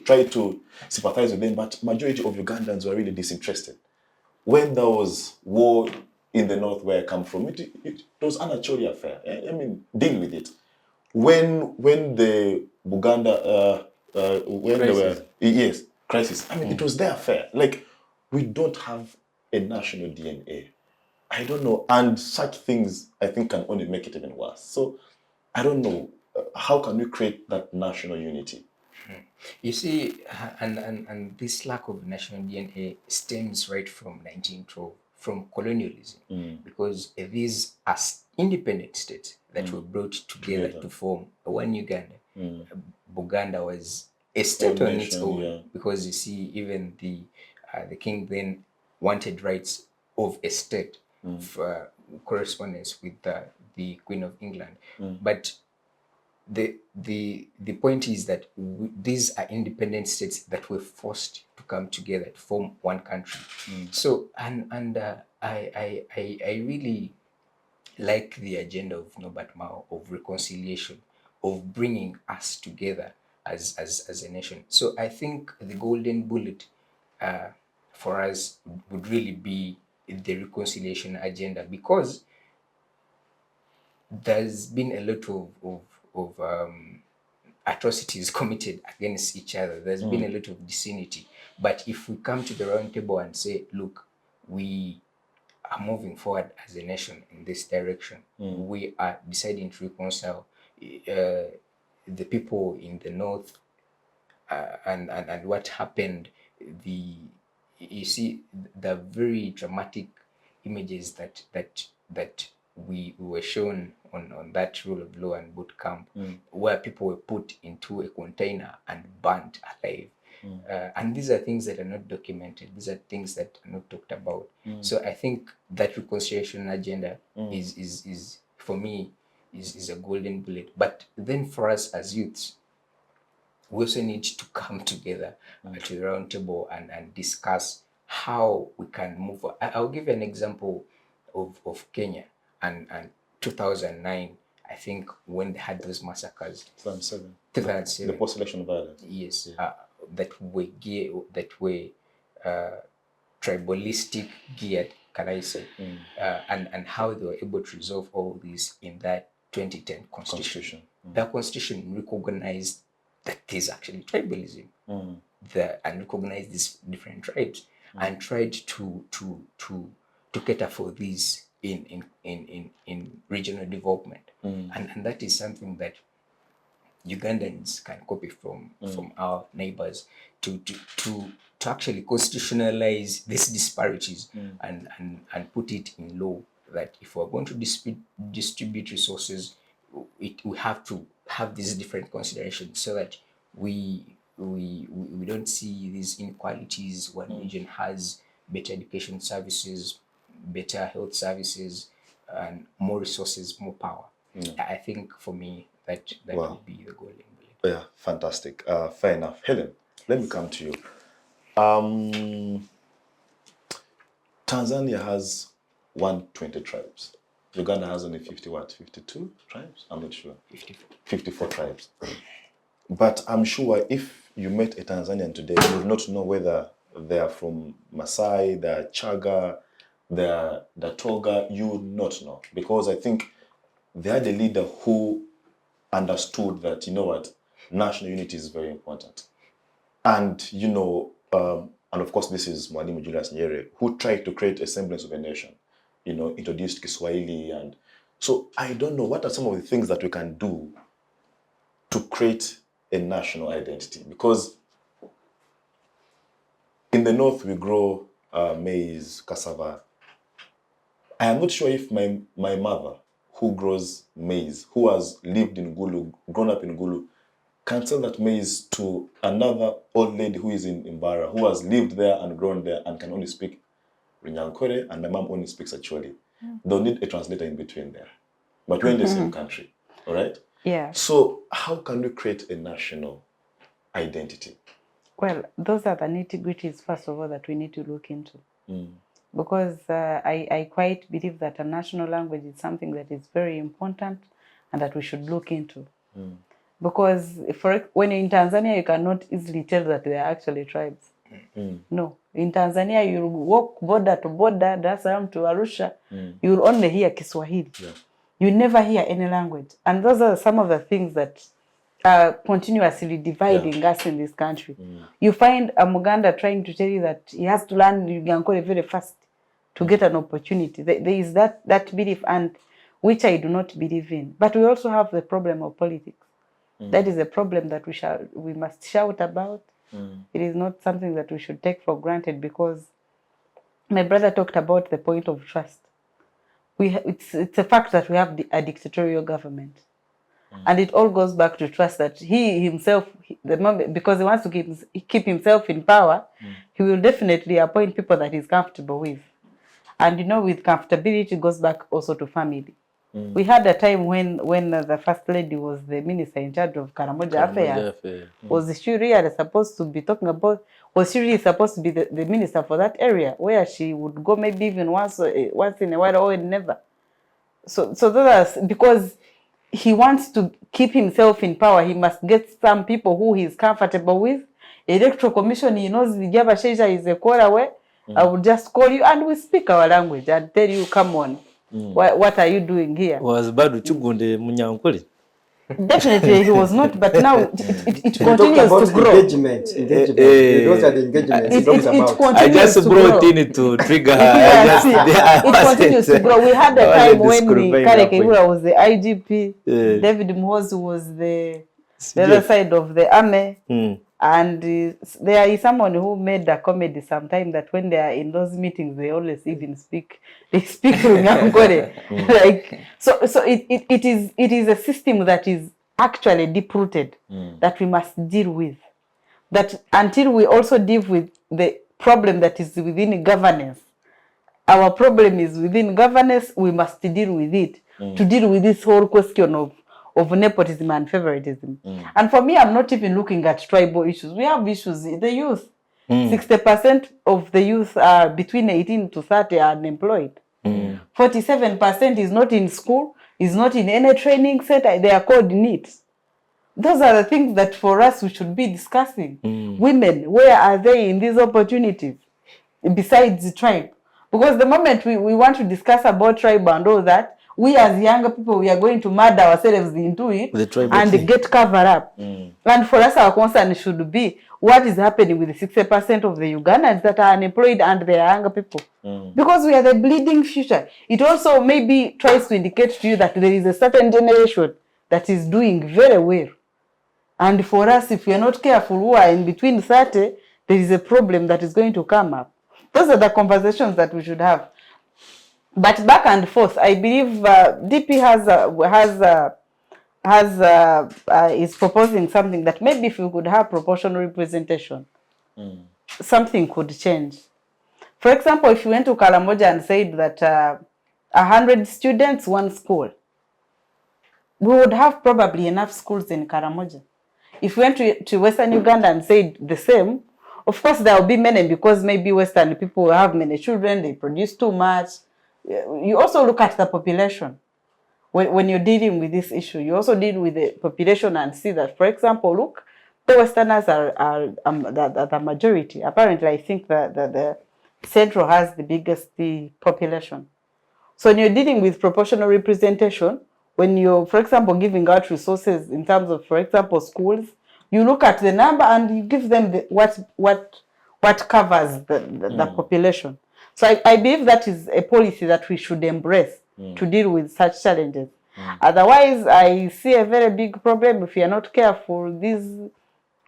tried to sympathize with them, but majority of Ugandans were really disinterested. When there was war in the north where I come from, it was an actually affair. I mean, deal with it. When the Buganda, when there were, yes, crisis, I mean, it was their affair. Like, we don't have a national DNA. I don't know. And such things, I think, can only make it even worse. So, I don't know. How can we create that national unity? You see, and this lack of national DNA stems right from 1912, from colonialism, because these are independent states that were brought together to form one Uganda. Buganda was a state on its own, because you see, even the king then wanted rights of a state for correspondence with the Queen of England. But the point is that these are independent states that were forced to come together to form one country. So I really like the agenda of Norbert Mao of reconciliation, of bringing us together as a nation. So I think the golden bullet for us would really be the reconciliation agenda, because there's been a lot of atrocities committed against each other. There's been a lot of disunity. But if we come to the round table and say, look, we are moving forward as a nation in this direction, we are deciding to reconcile the people in the north, and what happened, you see the very dramatic images that we were shown on that rule of law and boot camp, where people were put into a container and burnt alive. And these are things that are not documented. These are things that are not talked about. So I think that reconciliation agenda is for me is a golden bullet. But then for us as youths, we also need to come together to the round table and discuss how we can move. I'll give you an example of Kenya and 2009, I think, when they had those massacres. 2007. The post-election violence. Yes, that were tribalistic geared, can I say, and how they were able to resolve all this in that 2010 constitution. That constitution recognized that there's actually tribalism, and recognized these different tribes, and tried to cater for these in regional development, and that is something that Ugandans can copy from our neighbors to actually constitutionalize these disparities and put it in law, that if we're going to distribute resources, we have to have these different considerations, so that we don't see these inequalities. One region has better education services, better health services, and more resources, more power. I think for me that would be the golden bullet. Yeah, fantastic. Fair enough. Helen, let me come to you. Tanzania has 120 tribes. Uganda has only 52 tribes? I'm not sure. 54 tribes. But I'm sure if you met a Tanzanian today, you would not know whether they are from Maasai, they are Chaga, they are Datoga. You would not know. Because I think they had a leader who understood that, you know what, national unity is very important. And, and of course, this is Mwalimu Julius Nyerere, who tried to create a semblance of a nation, introduced Kiswahili. And so I don't know, what are some of the things that we can do to create a national identity? Because in the north, we grow maize, cassava. I am not sure if my mother, who grows maize, who has lived in Gulu, grown up in Gulu, can sell that maize to another old lady who is in Imbara, who has lived there and grown there and can only speak Runyankore, and my mom only speaks Acholi. They'll need a translator in between there. But we're in the same country, all right? Yeah. So how can we create a national identity? Well, those are the nitty-gritties, first of all, that we need to look into. Because I quite believe that a national language is something that is very important and that we should look into. Because when you're in Tanzania, you cannot easily tell that they are actually tribes. No. In Tanzania, you walk border to border, Dar es Salaam to Arusha, you will only hear Kiswahili. Yeah. You never hear any language. And those are some of the things that are continuously dividing us in this country. You find a Muganda trying to tell you that he has to learn Uganda very fast to get an opportunity. There is that belief, and which I do not believe in. But we also have the problem of politics. That is a problem that we must shout about. It is not something that we should take for granted, because my brother talked about the point of trust. It's a fact that we have a dictatorial government. And it all goes back to trust that he himself, because he wants to keep himself in power, he will definitely appoint people that he's comfortable with. And with comfortability, it goes back also to family. We had a time when the first lady was the minister in charge of Karamoja affairs. Was she really supposed to be talking about? Was she really supposed to be the minister for that area, where she would go maybe even once in a while or never? So those are, because he wants to keep himself in power, he must get some people who he's comfortable with. Electoral Commission, he knows Vijaba Sheja is a call away. I will just call you and we speak our language and tell you, come on, what are you doing here? Was bad Chugunde Munyankoli. Definitely he was not, but now it continues to grow. Engagement. Those are the engagements he talks about. I just brought in to trigger her. Yes, it continues to grow. We had a time when Kare Kehura was the IGP, David Moses was the other side of the army, and there is someone who made a comedy sometime that when they are in those meetings, they always even speak. They speak Runyankore. Like so it is a system that is actually deep-rooted that we must deal with. That until we also deal with the problem that is within governance, our problem is within governance, we must deal with it to deal with this whole question of nepotism and favoritism. And for me, I'm not even looking at tribal issues. We have issues in the youth. 60% of the youth are between 18 to 30 are unemployed. 47% is not in school, is not in any training center. They are called NEET. Those are the things that for us we should be discussing. Women, where are they in these opportunities besides the tribe? Because the moment we want to discuss about tribe and all that, we as younger people, we are going to murder ourselves into it and get covered up. And for us, our concern should be what is happening with the 60% of the Ugandans that are unemployed and they are younger people. Because we are the bleeding future. It also maybe tries to indicate to you that there is a certain generation that is doing very well. And for us, if we are not careful, who are in between 30, there is a problem that is going to come up. Those are the conversations that we should have. But back and forth, I believe DP is proposing something that maybe if we could have proportional representation, something could change. For example, if you went to Karamoja and said that 100 students, one school, we would have probably enough schools in Karamoja. If we went to Western Uganda and said the same, of course there will be many because maybe Western people have many children, they produce too much. You also look at the population. When you're dealing with this issue, you also deal with the population and see that, for example, look, the Westerners are the majority. Apparently, I think that the Central has the biggest population. So when you're dealing with proportional representation, when you're, for example, giving out resources in terms of, for example, schools, you look at the number and you give them what covers the population. So I believe that is a policy that we should embrace to deal with such challenges. Otherwise, I see a very big problem if we are not careful. These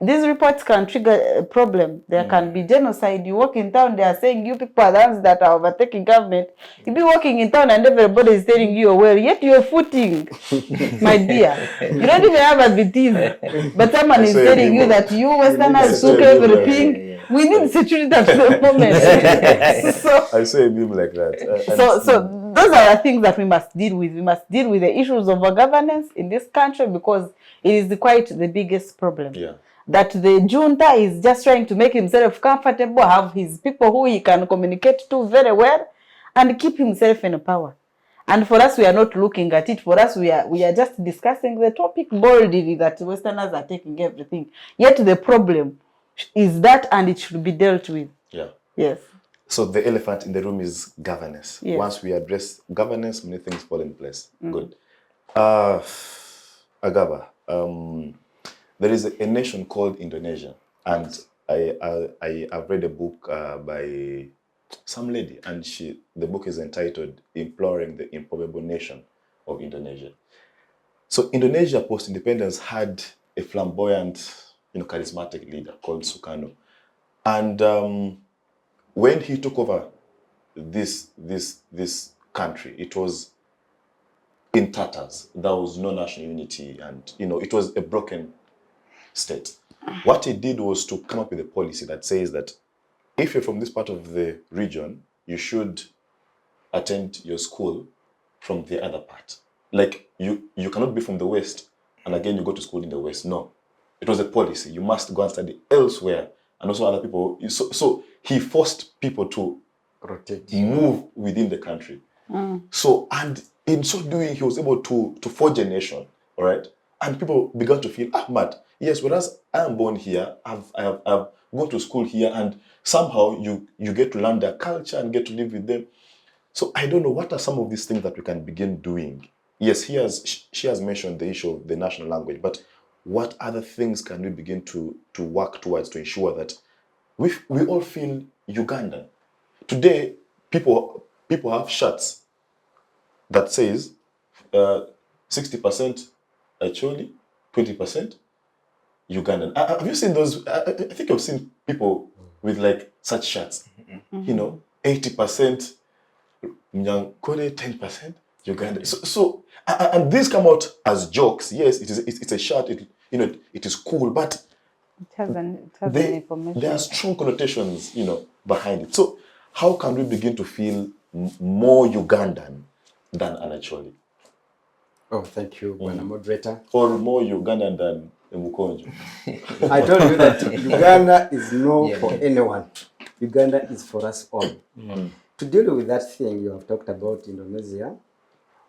reports can trigger a problem. There can be genocide. You walk in town, they are saying you people are the ones that are overtaking government. You be walking in town and everybody is telling you, well, yet you're footing, my dear. You don't even have a BTs. But someone is telling you that you Westerners took everything. We need security at the moment. So, I say a meme like that. So those are the things that we must deal with. We must deal with the issues of our governance in this country because it is quite the biggest problem. Yeah. That the junta is just trying to make himself comfortable, have his people who he can communicate to very well, and keep himself in power. And for us, we are not looking at it. For us, we are just discussing the topic boldly that Westerners are taking everything. Yet the problem is that, and it should be dealt with. Yeah. Yes. So the elephant in the room is governance. Yes. Once we address governance, many things fall in place. Good. Agaba, there is a nation called Indonesia, and I've read a book by some lady, and the book is entitled "Imploring the Improbable Nation of Indonesia." So Indonesia, post-independence, had a flamboyant, charismatic leader called Sukarno, and when he took over this country, it was in tatters. There was no national unity, and it was a broken state. What he did was to come up with a policy that says that if you're from this part of the region, you should attend your school from the other part. like you cannot be from the West and again you go to school in the West. No, it was a policy. You must go and study elsewhere, and also other people. So he forced people to rotate, move within the country. So, and in so doing, he was able to forge a nation. All right, and people began to feel, mad. Yes, whereas I am born here, I've gone to school here, and somehow you get to learn their culture and get to live with them. So I don't know, what are some of these things that we can begin doing? Yes, she has mentioned the issue of the national language, but what other things can we begin to work towards to ensure that we all feel Ugandan? Today, people have shirts that says 60% Acholi, 20% Ugandan. Have you seen those? I think I've seen people with like such shirts. 80% Nyankole, 10% Uganda. So and these come out as jokes. Yes, it's a shirt. It is cool, but It has an information. there are strong connotations, behind it. So how can we begin to feel more Ugandan than Anacholi? Oh, thank you, Bwana Moderator. Or more Ugandan than Mukonjo? I told you that Uganda is not for anyone. Uganda is for us all. To deal with that thing you have talked about, Indonesia,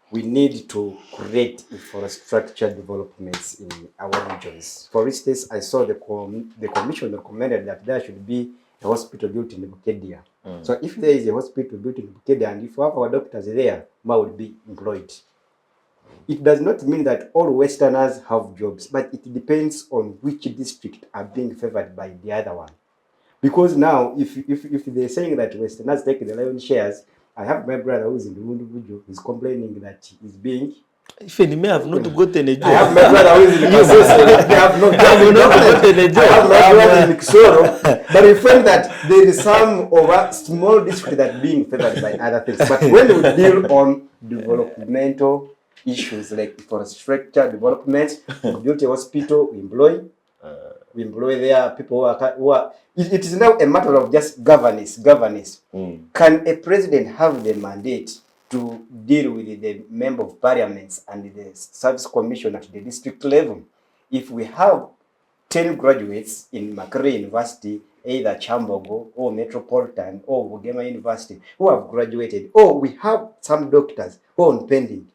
we need to create infrastructure developments in our regions. For instance, I saw the commission recommended that there should be a hospital built in Bukedia. So if there is a hospital built in Bukedia and if we have our doctors there, more would be employed. It does not mean that all Westerners have jobs, but it depends on which district are being favored by the other one. Because now, if they're saying that Westerners take the lion's shares, I have my brother who's in the Wundubuju, he's complaining that he's being... Even he may have not gotten a job. I have my brother who is in the Kasasa, they have not gotten a job. I have my brother in Kisoro, but we find that there is some of a small district that being favored by other things. But when we deal on developmental issues like infrastructure development, we build a hospital, we employ there people who are it is now a matter of just governance. Can a president have the mandate to deal with the member of parliaments and the service commission at the district level? If we have 10 graduates in Makerere University, either Chambogo or Metropolitan or Bugema University, who have graduated, or we have some doctors who are on pending,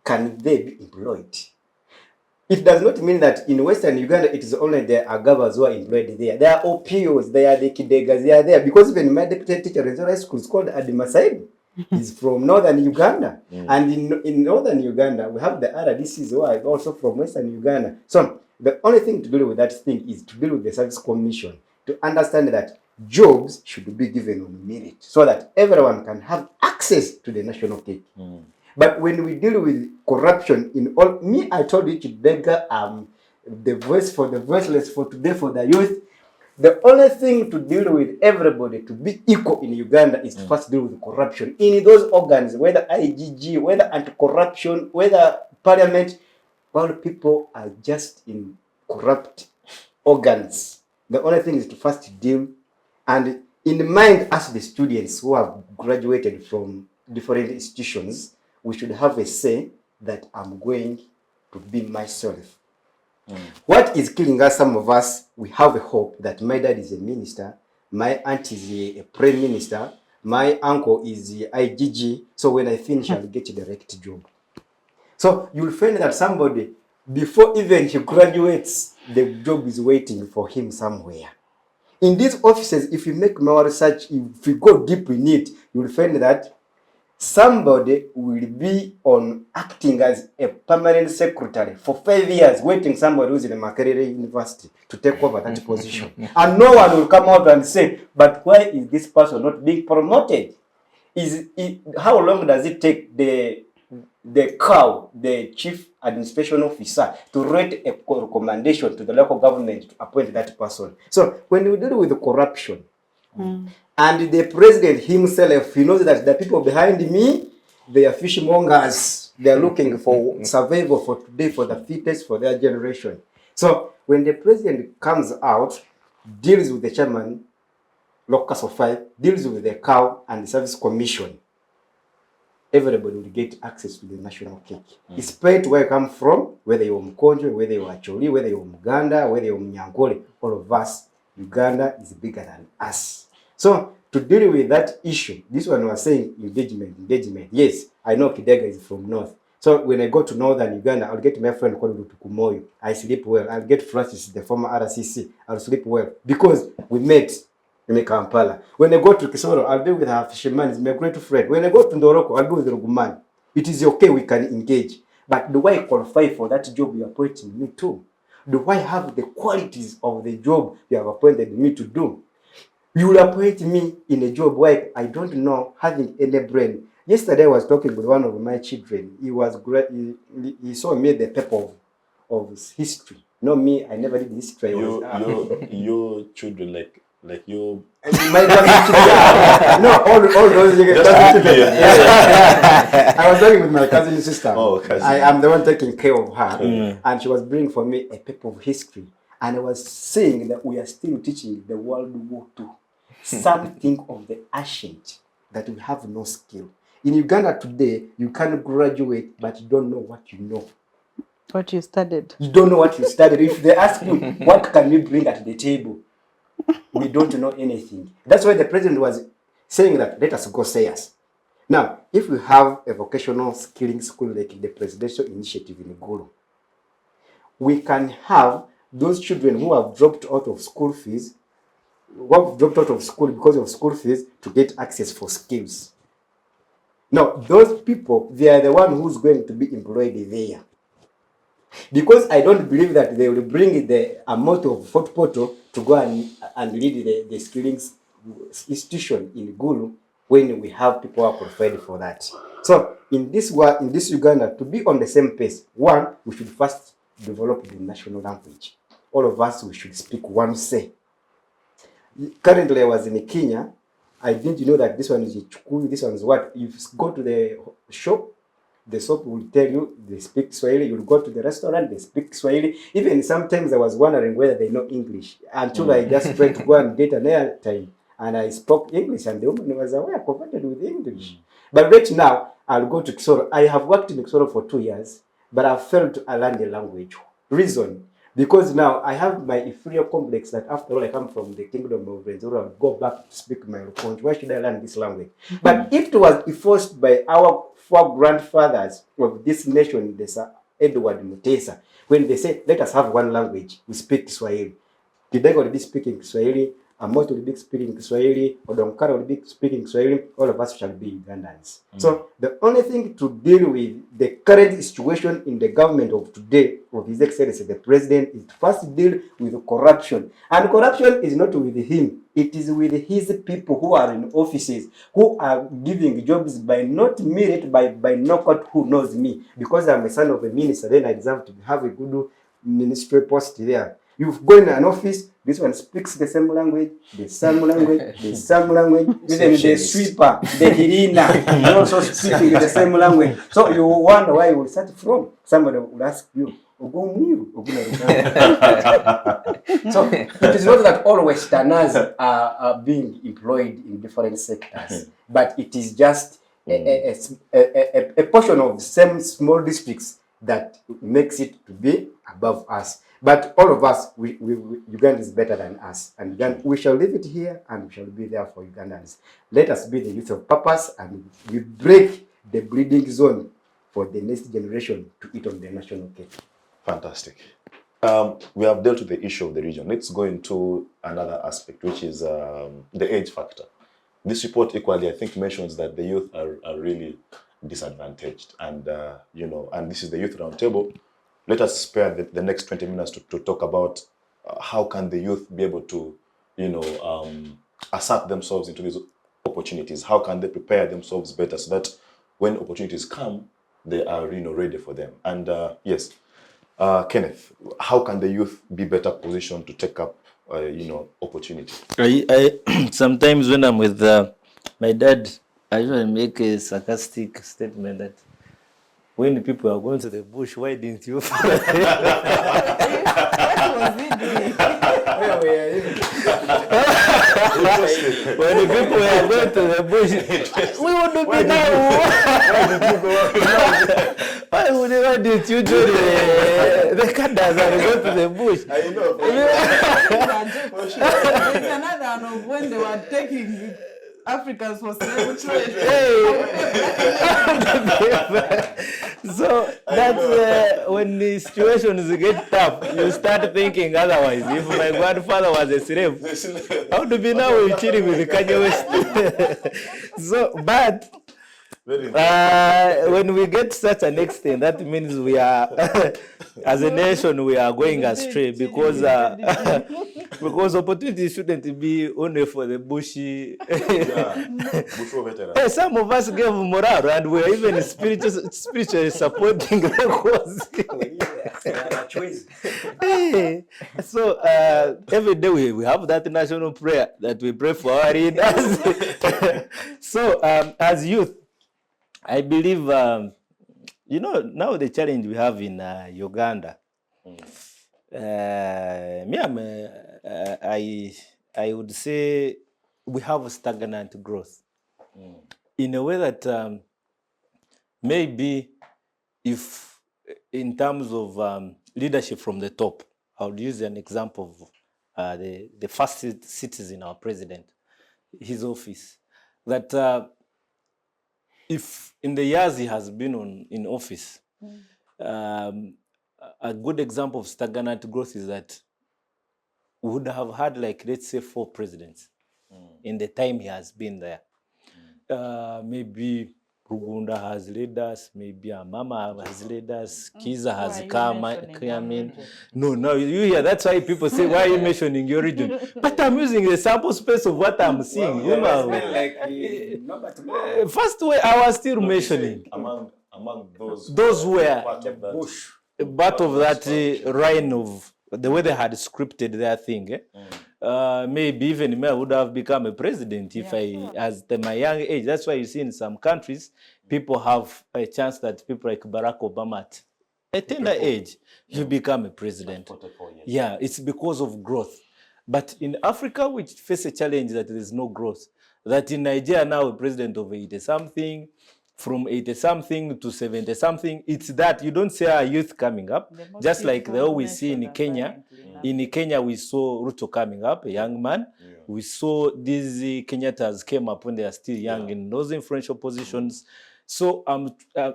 can they be employed? It does not mean that in Western Uganda it is only the Agabas who are employed there. There are OPOs, there are the Kidegas, they are there. Because even my deputy teacher in high school is called Adimasaid. He's from Northern Uganda. And in Northern Uganda, we have the RDCs who are also from Western Uganda. So the only thing to deal with that thing is to deal with the service commission, to understand that jobs should be given on merit so that everyone can have access to the national cake. But when we deal with corruption in all, I told you, Kidega, the voice for the voiceless, for today, for the youth, the only thing to deal with everybody to be equal in Uganda is to first deal with corruption in those organs, whether IGG, whether anti-corruption, whether parliament, while people are just in corrupt organs. The only thing is to first deal, and in mind as the students who have graduated from different institutions, we should have a say that I'm going to be myself. What is killing us, some of us, we have a hope that my dad is a minister, my aunt is a prime minister, my uncle is the IGG, so when I finish, I'll get a direct job. So you'll find that somebody, before even he graduates, the job is waiting for him somewhere. In these offices, if you make more research, if you go deep in it, you'll find that somebody will be acting as a permanent secretary for 5 years, waiting somebody who's in the Makerere University to take over that position. And no one will come out and say, but why is this person not being promoted? How long does it take the chief administration officer, to write a recommendation to the local government to appoint that person? So when we deal with the corruption, and the president himself, he knows that the people behind me, they are fishmongers. They are looking for survival for today, for the fittest, for their generation. So when the president comes out, deals with the chairman, locus of 5, deals with the cow and the service commission, everybody will get access to the national cake. Despite where you come from, whether you're Mkonjo, whether you're Acholi, whether you're Muganda, whether you're Mnyankole, all of us, Uganda is bigger than us. So to deal with that issue, this one was saying engagement. Yes, I know Kidega is from north. So when I go to northern Uganda, I'll get my friend called Tukumoyo. I sleep well. I'll get Francis, the former RCC. I'll sleep well because we met in Kampala. When I go to Kisoro, I'll be with her fisherman. He's my great friend. When I go to Ndoroko, I'll be with Ruguman. It is okay, we can engage. But do I qualify for that job you're appointing me to? Do I have the qualities of the job you have appointed me to do? You will appoint me in a job where I don't know, having any brain. Yesterday I was talking with one of my children. He was great. He saw me the paper of history. Not me, I never did history. Your children, like your my cousin, no, all those children. I was talking with my cousin sister. Oh, cousin. I am the one taking care of her, and she was bringing for me a paper of history, and I was saying that we are still teaching the World War II, something of the ancient that we have no skill. In Uganda today, you can graduate, but you don't know what you know. What you studied. You don't know what you studied. If they ask you, what can we bring at the table? We don't know anything. That's why the president was saying that let us go SAYAS. Now, if we have a vocational skilling school like the presidential initiative in Gulu, we can have those children who have dropped out of school fees, who have dropped out of school because of school fees, to get access for skills. Now, those people, they are the one who's going to be employed there. Because I don't believe that they will bring the amount of Fort Poto to go and lead the skilling institution in Gulu when we have people who are qualified for that. So in this Uganda, to be on the same pace, one, we should first develop the national language. All of us, we should speak one say. Currently, I was in Kenya. I didn't know that this one is Chukui, this one is what. You go to the shop, the shop will tell you they speak Swahili. You'll go to the restaurant, they speak Swahili. Even sometimes I was wondering whether they know English until I just tried to go and get an airtime. And I spoke English, and the woman was aware, converted with English. But right now, I'll go to Kisoro. I have worked in Kisoro for 2 years, but I've failed to learn the language. Reason, because now I have my inferior complex that after all I come from the kingdom of Renzoro, I'll go back to speak my Rukonjo. Why should I learn this language? But if it was enforced by our four grandfathers of this nation, the Sir Edward Mutesa, when they say, let us have one language, we speak Swahili. Kidega will be speaking Swahili, Amoto will be speaking Swahili, Odonkara will be speaking Swahili, all of us shall be Ugandans. So the only thing to deal with the current situation in the government of today, of His Excellency the President, is to first deal with corruption. And corruption is not with him, it is with his people who are in offices, who are giving jobs by not merit, by knockout who knows me. Because I'm a son of a minister, then I deserve to have a good ministry post there. You've gone in an office, this one speaks the same language, the same language, the same language, even the sweeper, the hirina, also speaking the same language. So you wonder where you will start from. Somebody will ask you, so it is not that all Westerners are being employed in different sectors, but it is just a portion of the same small districts that makes it to be above us. But all of us, Uganda is better than us. And Uganda, we shall leave it here and we shall be there for Ugandans. Let us be the youth of purpose and we break the breeding zone for the next generation to eat on the national cake. Fantastic. We have dealt with the issue of the region. Let's go into another aspect, which is the age factor. This report equally, I think, mentions that the youth are really disadvantaged. And, and this is the Youth Roundtable. Let us spare the next 20 minutes to talk about how can the youth be able to, assert themselves into these opportunities. How can they prepare themselves better so that when opportunities come, they are, ready for them. And yes, Kenneth, how can the youth be better positioned to take up, opportunity? I sometimes when I'm with my dad, I usually make a sarcastic statement that when people are going to the bush, why didn't you follow? When the people were going to the bush, we would be now. Why would you want the children, the Kadas, and go to the bush? I know. There's another one of when they were taking Africans for slave trade. So that's when the situations get tough, you start thinking otherwise. If my grandfather was a slave, how do we now we're chilling with the Kanye West? So, but when we get such an extent, that means we are, as a nation, we are going astray because because opportunity shouldn't be only for the bushy. Hey, some of us gave morale and we are even spiritually supporting the cause. Hey, so every day we have that national prayer that we pray for our leaders. So as youth, I believe, now the challenge we have in Uganda, I would say we have a stagnant growth in a way that maybe if in terms of leadership from the top, I would use an example of the first citizen, our president, his office, that if in the years he has been in office, a good example of stagnant growth is that we would have had, like, let's say 4 presidents in the time he has been there. Maybe Rugunda has led us, maybe Amama has led us, Kiza has come. No, you hear, that's why people say, why are you mentioning your region? But I'm using the sample space of what I'm seeing. First way, I was still mentioning. Among those who were part of that reign of the way they had scripted their thing. Maybe even me would have become a president if as my young age. That's why you see in some countries, people have a chance that people like Barack Obama at a tender age, you become a president. Yeah, it's because of growth. But in Africa, we face a challenge that there is no growth. That in Nigeria now, a president of 80-something, from 80-something to 70-something, it's that you don't see our youth coming up, just like the way we see in Kenya. In Kenya, we saw Ruto coming up, a young man. We saw these Kenyattas came up when they are still young in those influential positions. So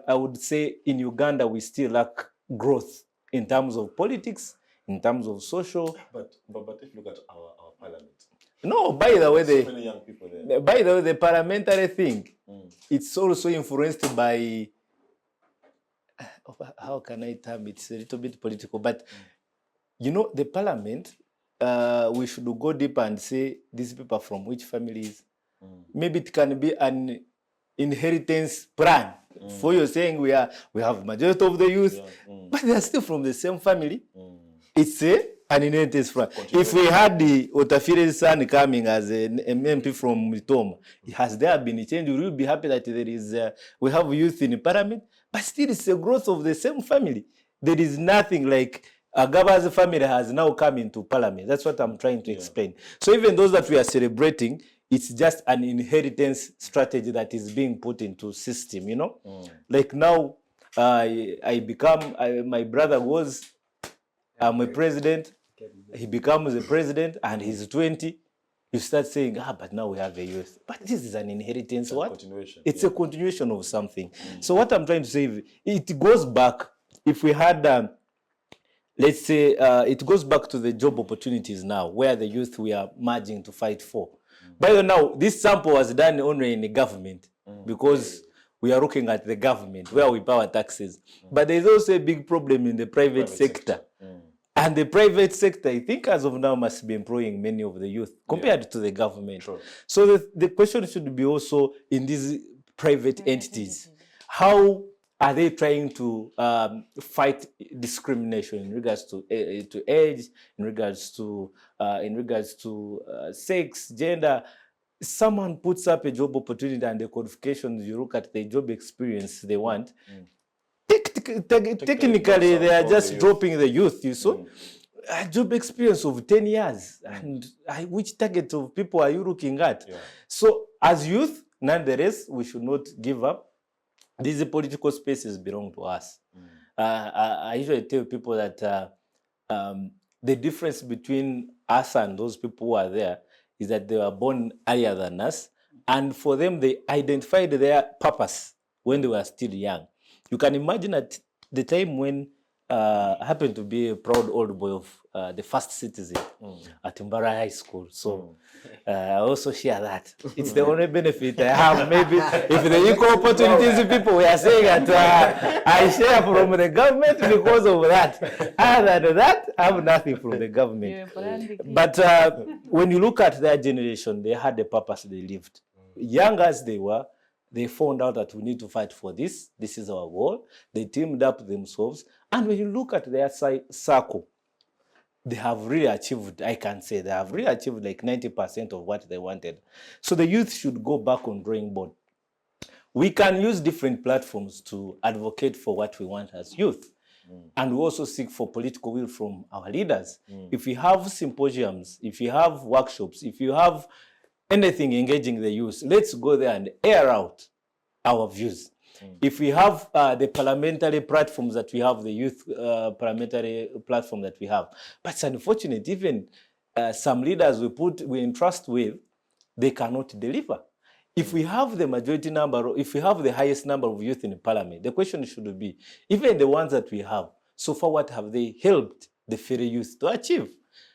I would say in Uganda, we still lack growth in terms of politics, in terms of social. But if you look at our parliament. No, by the way, so many young people there. By the way, the parliamentary thing, it's also influenced by, how can I term it? It's a little bit political, but the parliament, we should go deeper and say these people are from which families. Maybe it can be an inheritance plan. For you're saying we have majority of the youth, but they are still from the same family. It's an inheritance plan. If we had the Otafire's son coming as an MP from Mitoma, has there been a change? We will be happy that there is we have youth in the parliament, but still it's a growth of the same family. There is nothing like Agaba's family has now come into parliament. That's what I'm trying to explain. So even those that we are celebrating, it's just an inheritance strategy that is being put into system, Like now, my brother was, I'm a president, he becomes a president and he's 20. You start saying, but now we have a youth. But this is an inheritance. It's a continuation of something. So what I'm trying to say, it goes back, if we had... let's say it goes back to the job opportunities now, where the youth we are merging to fight for. By the way, now, this sample was done only in the government because we are looking at the government, where we pay our taxes. But there's also a big problem in the private sector. And the private sector, I think as of now, must be employing many of the youth compared to the government. So the question should be also in these private entities. How are they trying to fight discrimination in regards to age, in regards to sex, gender? Someone puts up a job opportunity and the qualifications, you look at the job experience they want. Technically, they are just dropping the youth, you saw. a job experience of 10 years. And which target of people are you looking at? Yeah. So as youth, nonetheless, we should not give up. These political spaces belong to us. I usually tell people that the difference between us and those people who are there is that they were born earlier than us. And for them, they identified their purpose when they were still young. You can imagine at the time when I happened to be a proud old boy of the first citizen at Mbara High School. So I also share that. It's the only benefit I have. Maybe if the equal opportunities people were saying that I share from the government because of that. Other than that, I have nothing from the government. But when you look at their generation, they had a purpose they lived. Young as they were, they found out that we need to fight for this. This is our goal. They teamed up themselves. And when you look at their circle, they have really achieved, I can say, they have really achieved like 90% of what they wanted. So the youth should go back on drawing board. We can use different platforms to advocate for what we want as youth. And we also seek for political will from our leaders. If we have symposiums, if you have workshops, if you have anything engaging the youth, let's go there and air out our views. If we have the parliamentary platforms that we have, the youth parliamentary platform that we have, but it's unfortunate, even some leaders we entrust with, they cannot deliver. If we have the majority number, if we have the highest number of youth in the parliament, the question should be, even the ones that we have, so far what have they helped the fellow youth to achieve?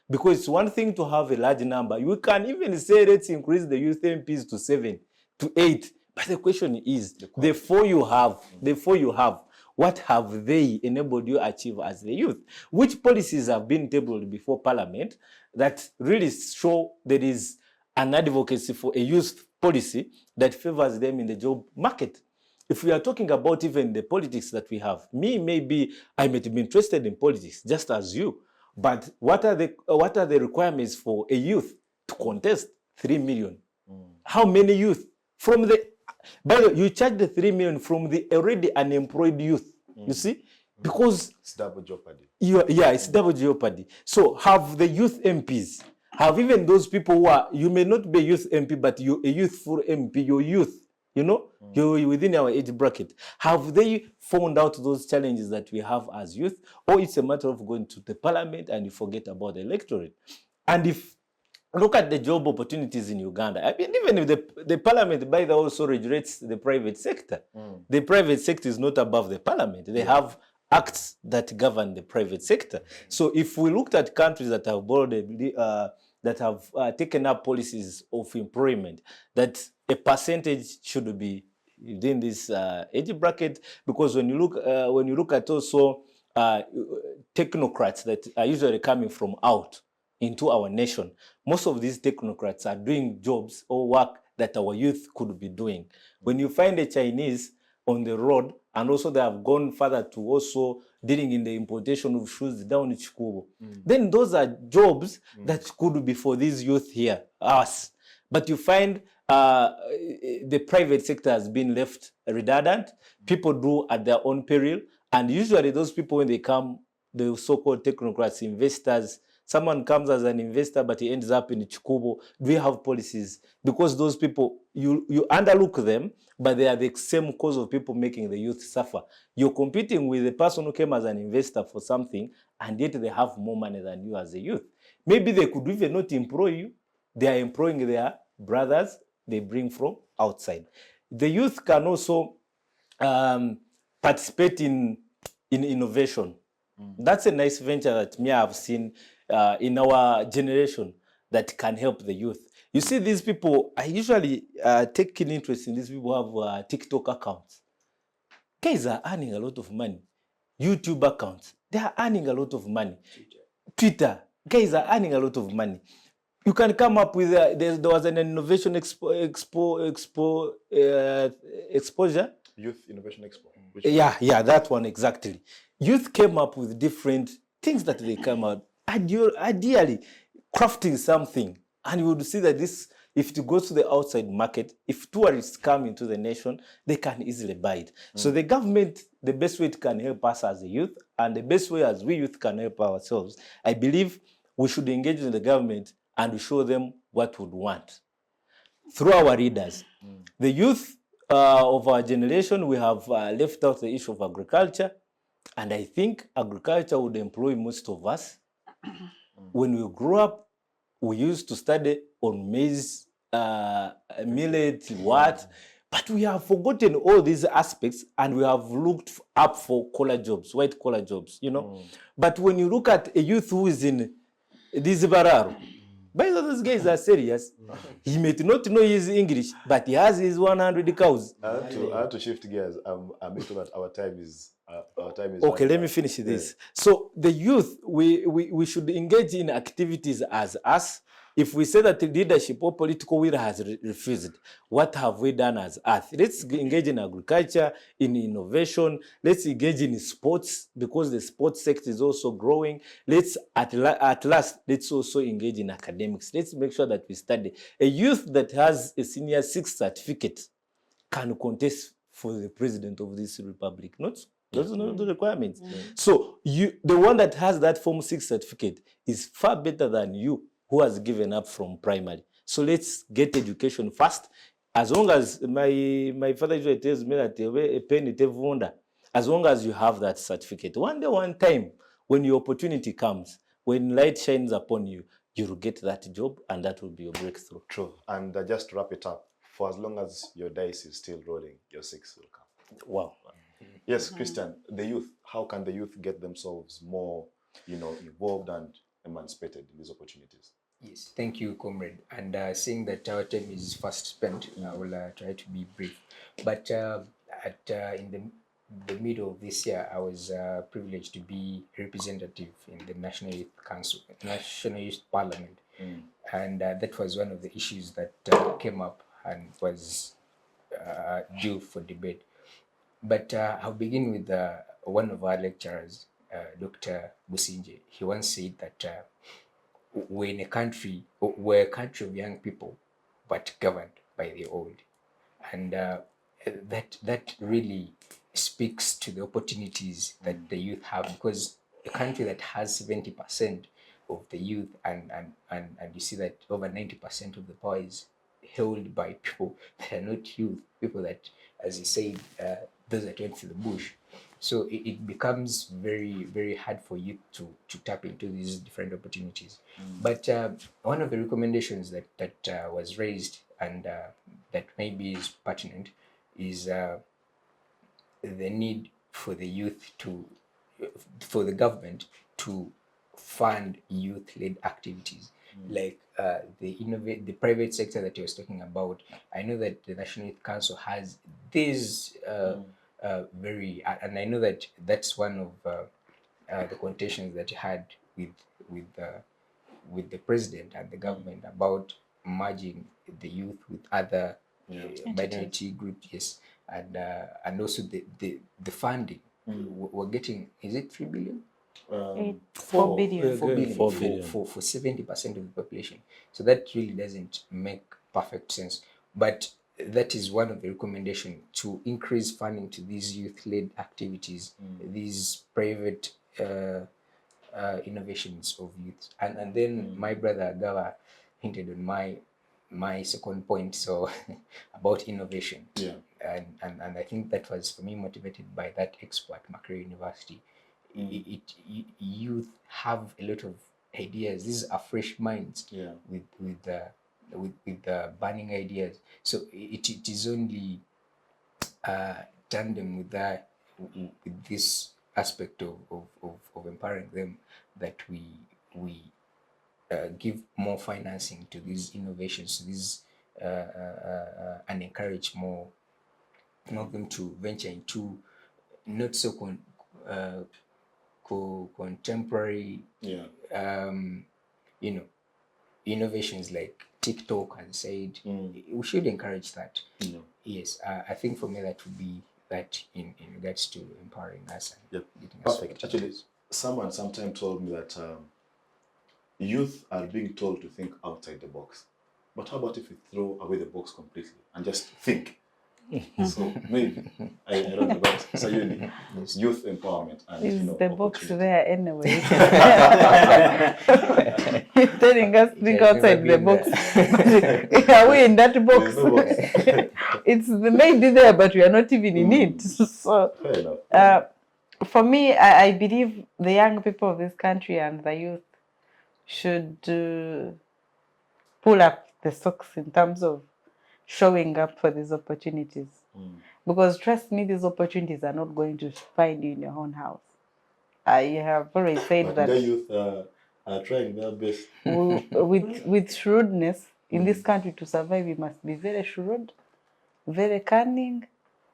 Because it's one thing to have a large number. You can even say, let's increase the youth MPs to 7, to 8. But the question is, the four you have, what have they enabled you to achieve as the youth? Which policies have been tabled before Parliament that really show there is an advocacy for a youth policy that favors them in the job market? If we are talking about even the politics that we have, maybe I might be interested in politics, just as you. But what are the requirements for a youth to contest 3 million? How many youth? By the way, you charge the 3 million from the already unemployed youth. You see? Because it's double jeopardy. It's double jeopardy. So have the youth MPs, have even those people who are, you may not be a youth MP, but you're a youthful MP, you're youth, you're within our age bracket. Have they found out those challenges that we have as youth? Or it's a matter of going to the parliament and you forget about the electorate? And if look at the job opportunities in Uganda. I mean, even if the parliament, by the way, also regulates the private sector. The private sector is not above the parliament. They have acts that govern the private sector. So if we looked at countries that have that have taken up policies of employment, that a percentage should be within this age bracket, because when you look at also technocrats that are usually coming from out into our nation, most of these technocrats are doing jobs or work that our youth could be doing. When you find a Chinese on the road, and also they have gone further to also dealing in the importation of shoes down in Chikubo, then those are jobs that could be for these youth here, us. But you find the private sector has been left redundant. People do at their own peril. And usually those people, when they come, the so-called technocrats, investors, someone comes as an investor, but he ends up in Chikubo. Do we have policies? Because those people, you underlook them, but they are the same cause of people making the youth suffer. You're competing with the person who came as an investor for something, and yet they have more money than you as a youth. Maybe they could even not employ you. They are employing their brothers they bring from outside. The youth can also participate in innovation. That's a nice venture that me have seen in our generation that can help the youth. You see, these people, I usually take keen interest in these people who have TikTok accounts. Guys are earning a lot of money. YouTube accounts, they are earning a lot of money. Twitter, guys are earning a lot of money. You can come up with, there was an innovation exposure. Youth Innovation Expo. Yeah, that one exactly. Youth came up with different things that they come out, ideally crafting something. And you would see that this If it goes to the outside market, if tourists come into the nation, they can easily buy it. So the government, the best way it can help us as a youth, and the best way as we youth can help ourselves, I believe we should engage with the government and show them what we want through our leaders. The youth of our generation, we have left out the issue of agriculture, and I think agriculture would employ most of us. When we grew up, we used to study on maize, millet, what, but we have forgotten all these aspects, and we have looked up for collar jobs, white collar jobs, you know. But when you look at a youth who is in this Bararo, by the way, those guys are serious. He may not know his English, but he has his 100 cows. I had to shift gears. I'm sure that our time is Okay, let me finish this. So the youth, we should engage in activities as us. If we say that the leadership or political will has refused, what have we done as us? Let's engage in agriculture, in innovation. Let's engage in sports, because the sports sector is also growing. Let's at last, let's also engage in academics. Let's make sure that we study. A youth that has a senior 6 certificate can contest for the president of this republic. Those are not the requirements. So the one that has that Form 6 certificate is far better than you who has given up from primary. So let's get education first. As long as my father usually tells me that a pen it wonder, as long as you have that certificate, one day, one time, when your opportunity comes, when light shines upon you, you will get that job, and that will be your breakthrough. True. And just to wrap it up, for as long as your dice is still rolling, your 6 will come. Wow. Yes, Christian, the youth, how can the youth get themselves more, involved and emancipated in these opportunities? Yes, thank you, comrade. And seeing that our time is fast spent, I will try to be brief. But in the middle of this year, I was privileged to be representative in the National Youth Council, National Youth Parliament. And that was one of the issues that came up and was due for debate. But I'll begin with one of our lecturers, Dr. Businje. He once said that we're a country of young people, but governed by the old. And that really speaks to the opportunities that the youth have, because a country that has 70% of the youth and you see that over 90% of the power is held by people that are not youth, people that, as you said, those that went to the bush. So it becomes very, very hard for youth to tap into these different opportunities. But one of the recommendations that was raised and that maybe is pertinent is the need for the youth for the government to fund youth-led activities, like the private sector that you was talking about. I know that the National Youth Council has these and I know that that's one of the contentions that you had with the president and the government about merging the youth with other minority groups. Yes, and also the funding. We're getting, is it 3 billion? 4 billion. 4 billion 4 billion. for 70% of the population. So that really doesn't make perfect sense. But that is one of the recommendations, to increase funding to these youth-led activities, these private innovations of youth. And then my brother Agaba hinted on my second point, so about innovation. Yeah. And I think that was, for me, motivated by that expo at Makerere University. Youth have a lot of ideas. These are fresh minds with the burning ideas. So it is only tandem with this aspect of empowering them that we give more financing to these innovations, to these and encourage more of them to venture into not so contemporary innovations like TikTok and said. We should encourage that. Yes, I think for me that would be that in regards to empowering us and getting us. Perfect. Actually, someone sometime told me that youth are being told to think outside the box. But how about if we throw away the box completely and just think? So maybe, I don't know, but Sayuni, youth empowerment and Is the box opportunity. there anyway? He's telling us think outside the box. Are we in that box? There's no box. It's maybe there, but we are not even in it. So, Fair enough. for me, I believe the young people of this country and the youth should pull up the socks in terms of showing up for these opportunities. Because trust me, these opportunities are not going to find you in your own house. I have already said But that the youth are trying their best. with shrewdness in this country to survive, you must be very shrewd, very cunning.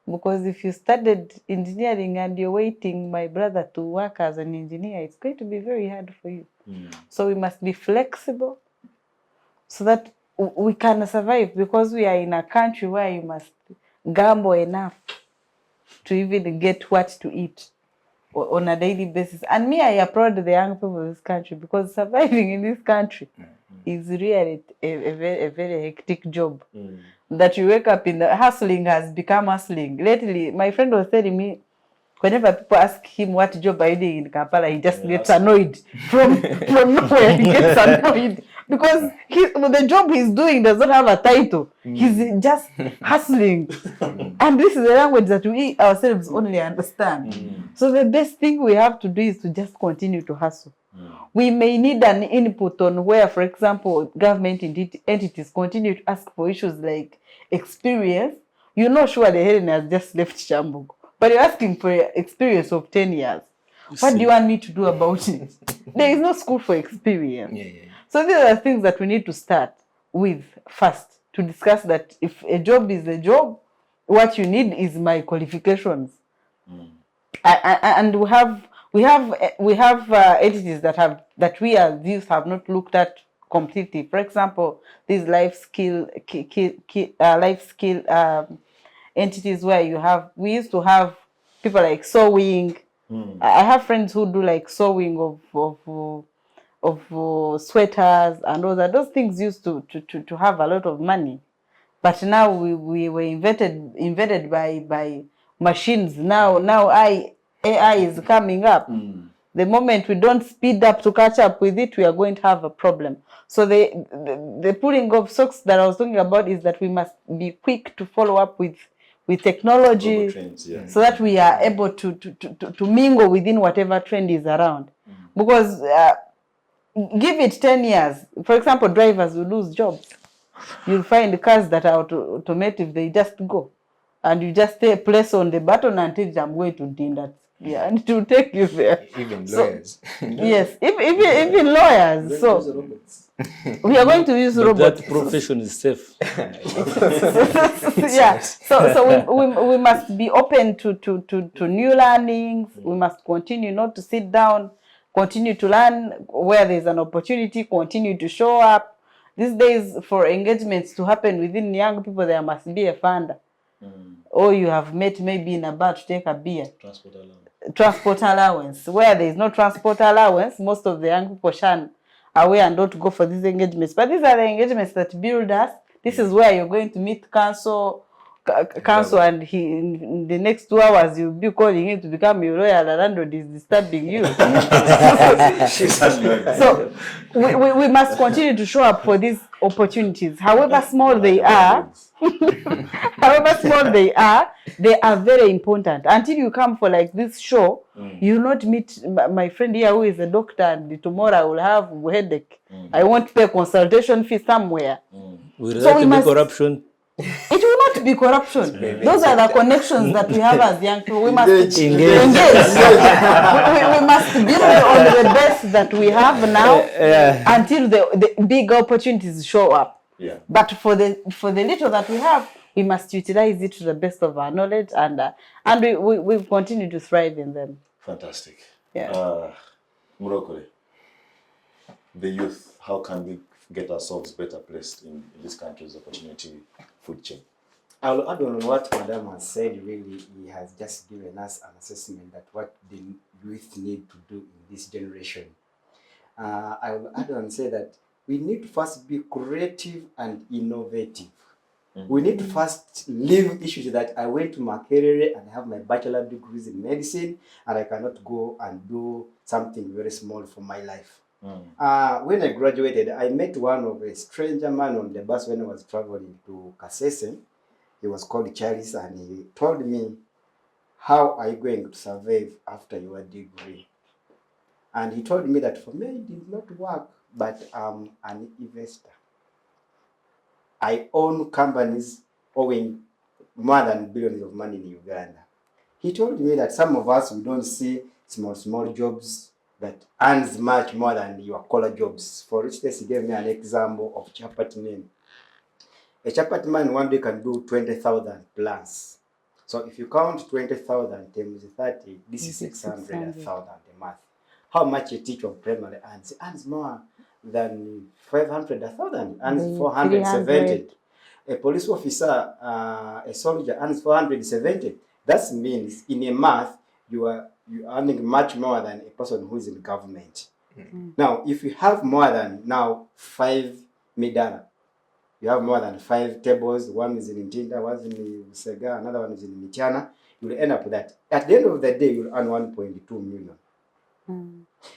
Because if you studied engineering and you're waiting, my brother, to work as an engineer, it's going to be very hard for you. So we must be flexible so that we can survive, because we are in a country where you must gamble enough to even get what to eat on a daily basis. And me, I applaud the young people of this country, because surviving in this country is really a very hectic job. That you wake up in the hustling has become hustling. Lately, my friend was telling me, whenever people ask him what job are you doing in Kampala, he just gets annoyed. From nowhere, he gets annoyed. Because the job he's doing does not have a title. He's just hustling. And this is a language that we ourselves only understand. So the best thing we have to do is to just continue to hustle. We may need an input on where, for example, government entities continue to ask for issues like experience. You know, surely Helen has just left Shambugo, but you're asking for experience of 10 years. What do you want me to do about it? There is no school for experience. So these are things that we need to start with first, to discuss that if a job is a job, what you need is my qualifications. And we have entities that we as youth have not looked at completely. For example, these life skill entities where we used to have people like sewing. I have friends who do like sewing of sweaters and all that. Those things used to have a lot of money. But now we were invaded by machines. Now AI is coming up. The moment we don't speed up to catch up with it, we are going to have a problem. So the pulling of socks that I was talking about is that we must be quick to follow up with technology, Trends, so that we are able to mingle within whatever trend is around. Because give it 10 years, for example, drivers will lose jobs. You'll find cars that are automotive, they just go. And you just press on the button until I'm going to do that. Yeah, and it will take you there. Even lawyers. Yes, even lawyers. So we are going to use But robots. that profession is safe. Yeah. So we must be open to new learnings. We must continue not to sit down, continue to learn where there's an opportunity, continue to show up. These days, for engagements to happen within young people, there must be a funder. Or you have met maybe in a bar to take a beer. Transport allowance. Where there is no transport allowance, most of the young people shun away and don't go for these engagements. But these are the engagements that build us. This is where you're going to meet council, and in the next 2 hours you'll be calling him to become your lawyer. The landlord is disturbing you. So we must continue to show up for these opportunities, however small they are. However small they are very important. Until you come for like this show, you'll not meet my friend here who is a doctor, and tomorrow I will have a headache. I won't pay consultation fee somewhere. Will that be corruption? It will not be corruption. Those are the connections that we have as young people. We must Engage. we must build on the best that we have now until the big opportunities show up. But for the little that we have, we must utilize it to the best of our knowledge, and we continue to thrive in them. Fantastic. Yeah. Murokole, the youth, how can we get ourselves better placed in this country's opportunity food chain? I'll add on what Madam has said. Really, he has just given us an assessment that what the youth need to do in this generation. I will add on and say that we need to first be creative and innovative. We need to first leave issues that I went to Makerere and have my bachelor degrees in medicine, and I cannot go and do something very small for my life. When I graduated, I met one of a stranger man on the bus when I was traveling to Kasese. He was called Charles, and he told me, how are you going to survive after your degree? And he told me that for me, it did not work, but I'm an investor. I own companies owing more than billions of money in Uganda. He told me that some of us, we don't see small jobs that earns much more than your collar jobs. For instance, he gave me an example of chapati man. A chapati man one day can do 20,000 plus. So if you count 20,000 times 30, this is 600,000 a month. How much a teacher of primary earns? He earns more than 500,000, earns 470. A police officer, a soldier earns 470. That means in a month, you're earning much more than a person who is in government. Now, if you have more than now 5 midana, you have more than 5 tables, one is in Ntinda, one is in Sega, another one is in Michana, you'll end up with that. At the end of the day, you'll earn 1.2 million.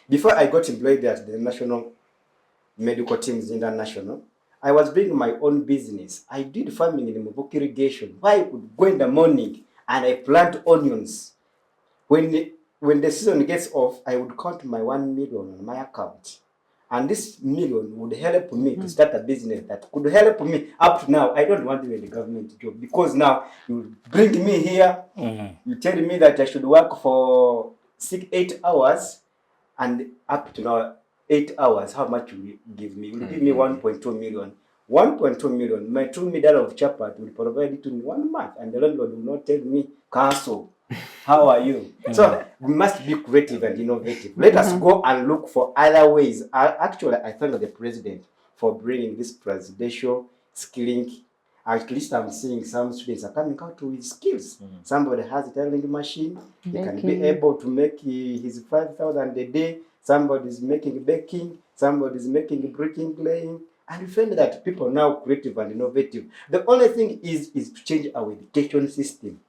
Before I got employed at the National Medical Teams International, I was doing my own business. I did farming in Mubuki irrigation, where I could go in the morning and I plant onions. When the season gets off, I would count my 1 million on my account. And this million would help me to start a business that could help me up to now. I don't want to be in the government job because now you bring me here, you tell me that I should work for 8 hours, and up to now 8 hours, how much will you give me? You will give me 1.2 million. 1.2 million, my 2 million of chapat will provide it in 1 month, and the landlord will not tell me, cancel. How are you? So we must be creative and innovative. Let us go and look for other ways. Actually, I thank the president for bringing this presidential skilling. At least I'm seeing some students are coming out with skills. Somebody has a tailoring machine. He can be able to make his 5,000 a day. Somebody is making baking. Somebody is making bricking, laying. And we find that people now creative and innovative. The only thing is to change our education system.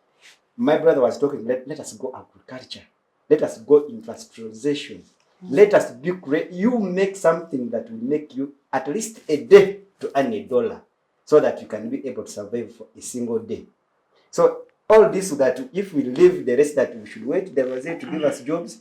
My brother was talking, let us go agriculture. Let us go industrialization. Let us be great. You make something that will make you at least a day to earn $1 so that you can be able to survive for a single day. So all this so that if we leave the rest that we should wait, there was there to give us jobs,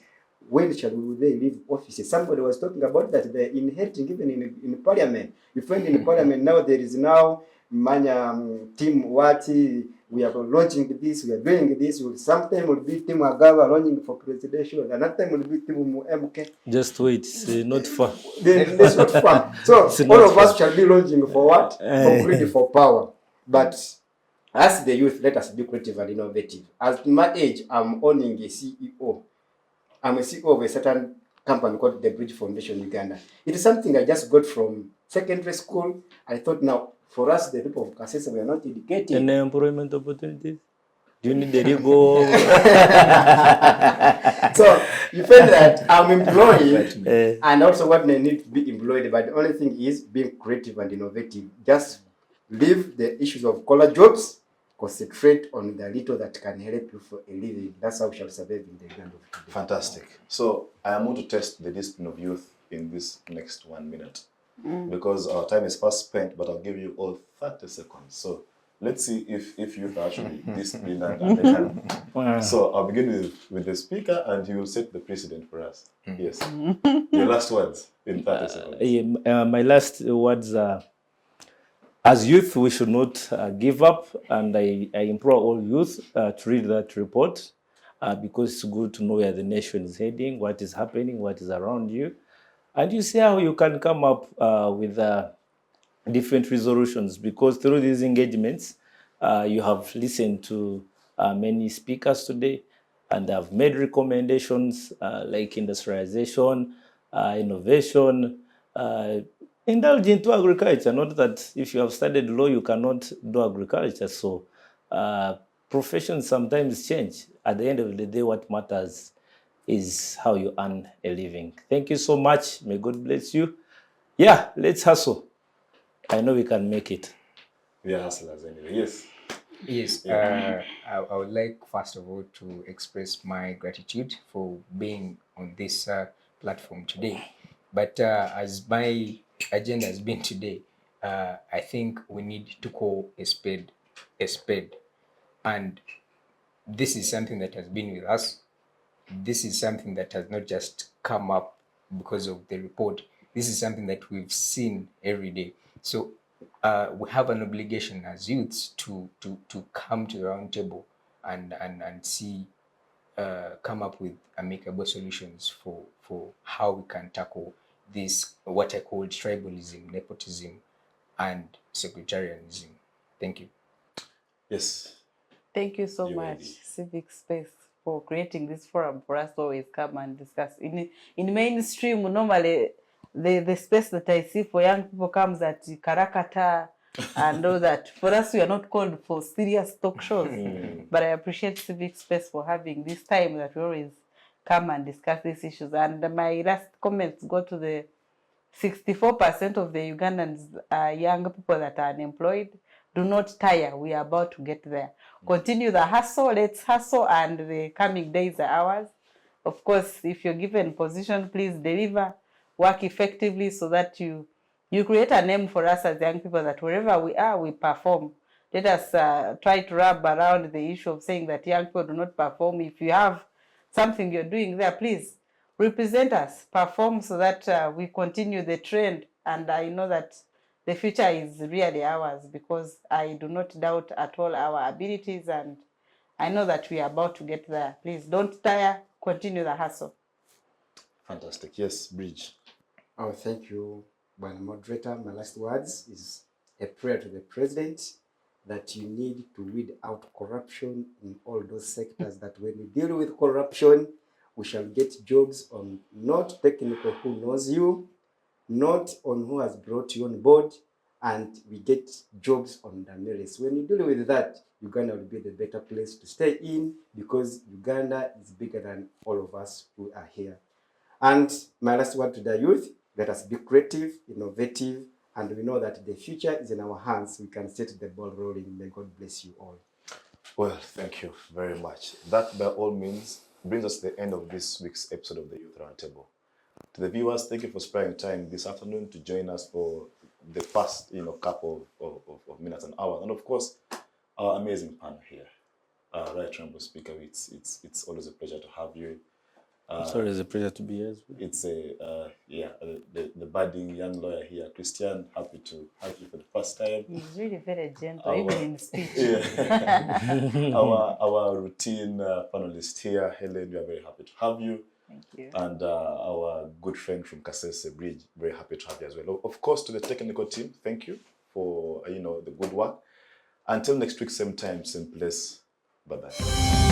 when shall we leave offices? Somebody was talking about that they're inheriting even in parliament. You find in parliament now there is now team Wati, we are launching this, we are doing this. Sometime will be team Agaba launching for presidential, another time will be team MK. Just wait, it's not far. It's not far. So all of us shall be launching for what? For greed, for power. But as the youth, let us be creative and innovative. At my age, I'm owning a CEO. I'm a CEO of a certain company called the Bridge Foundation Uganda. It is something I just got from secondary school. I thought now, for us, the people of Kasadha, we are not educated. And employment opportunities? Do you need the legal? So you find that I'm employed, and also what I need to be employed. But the only thing is being creative and innovative. Just leave the issues of collar jobs. Concentrate on the little that can help you for a living. That's how we shall survive in the Uganda of today. Fantastic. So I am going to test the discipline of youth in this next 1 minute. Because our time is fast spent, but I'll give you all 30 seconds. So let's see if youth are actually disciplined and they can. So I'll begin with the speaker, and he will set the precedent for us. Yes. Your last words in 30 seconds. My last words are, as youth, we should not give up, and I implore all youth to read that report because it's good to know where the nation is heading, what is happening, what is around you. And you see how you can come up with different resolutions, because through these engagements, you have listened to many speakers today and have made recommendations like industrialization, innovation, indulge into agriculture. Not that if you have studied law, you cannot do agriculture. So professions sometimes change. At the end of the day, what matters is how you earn a living. Thank you so much. May God bless you. yeah, let's hustle. I know we can make it. We are hustlers anyway. Yes. Yes, I would like first of all to express my gratitude for being on this platform today. But as my agenda has been today, I think we need to call a spade. And this is something that has been with us. This is something that has not just come up because of the report. This is something that we've seen every day. So we have an obligation as youths to come to the round table and see come up with amicable solutions for how we can tackle this what I call tribalism, nepotism, and secretarianism. Thank you. Yes. Thank you so You much, ready? Civic Space, for creating this forum for us to always come and discuss. In mainstream, normally the space that I see for young people comes at Karakata and all that. For us, we are not called for serious talk shows. But I appreciate Civic Space for having this time that we always come and discuss these issues. And my last comments go to the 64% of the Ugandans are young people that are unemployed. Do not tire. We are about to get there. Continue the hustle. Let's hustle, and the coming days are ours. Of course, if you're given position, please deliver, work effectively so that you create a name for us as young people that wherever we are, we perform. Let us try to wrap around the issue of saying that young people do not perform. If you have something you're doing there, please represent us, perform so that we continue the trend. And I know that the future is really ours because I do not doubt at all our abilities, and I know that we are about to get there. Please don't tire, continue the hustle. Fantastic. Yes, Bridge. Oh, thank you, One Moderator. My last words is a prayer to the President that you need to weed out corruption in all those sectors, that when we deal with corruption, we shall get jobs on not technical who knows you, not on who has brought you on board, and we get jobs on the merits. When you deal with that, Uganda will be the better place to stay in because Uganda is bigger than all of us who are here. And my last word to the youth, let us be creative, innovative, and we know that the future is in our hands. We can set the ball rolling. May God bless you all. Well, thank you very much. That, by all means, brings us to the end of this week's episode of the Youth Roundtable. To the viewers, thank you for sparing time this afternoon to join us for the past, couple of minutes and hours. And of course, our amazing panel here. Right Honorable Speaker, it's always a pleasure to have you. It's always a pleasure to be here as well. It's the budding young lawyer here, Christian. Happy to have you for the first time. He's really very gentle, even in speech. Yeah. our routine panelist here, Helen, we are very happy to have you. Thank you. And our good friend from Kasadha Bridge, very happy to have you as well. Of course, to the technical team, thank you for the good work. Until next week, same time, same place. Bye-bye.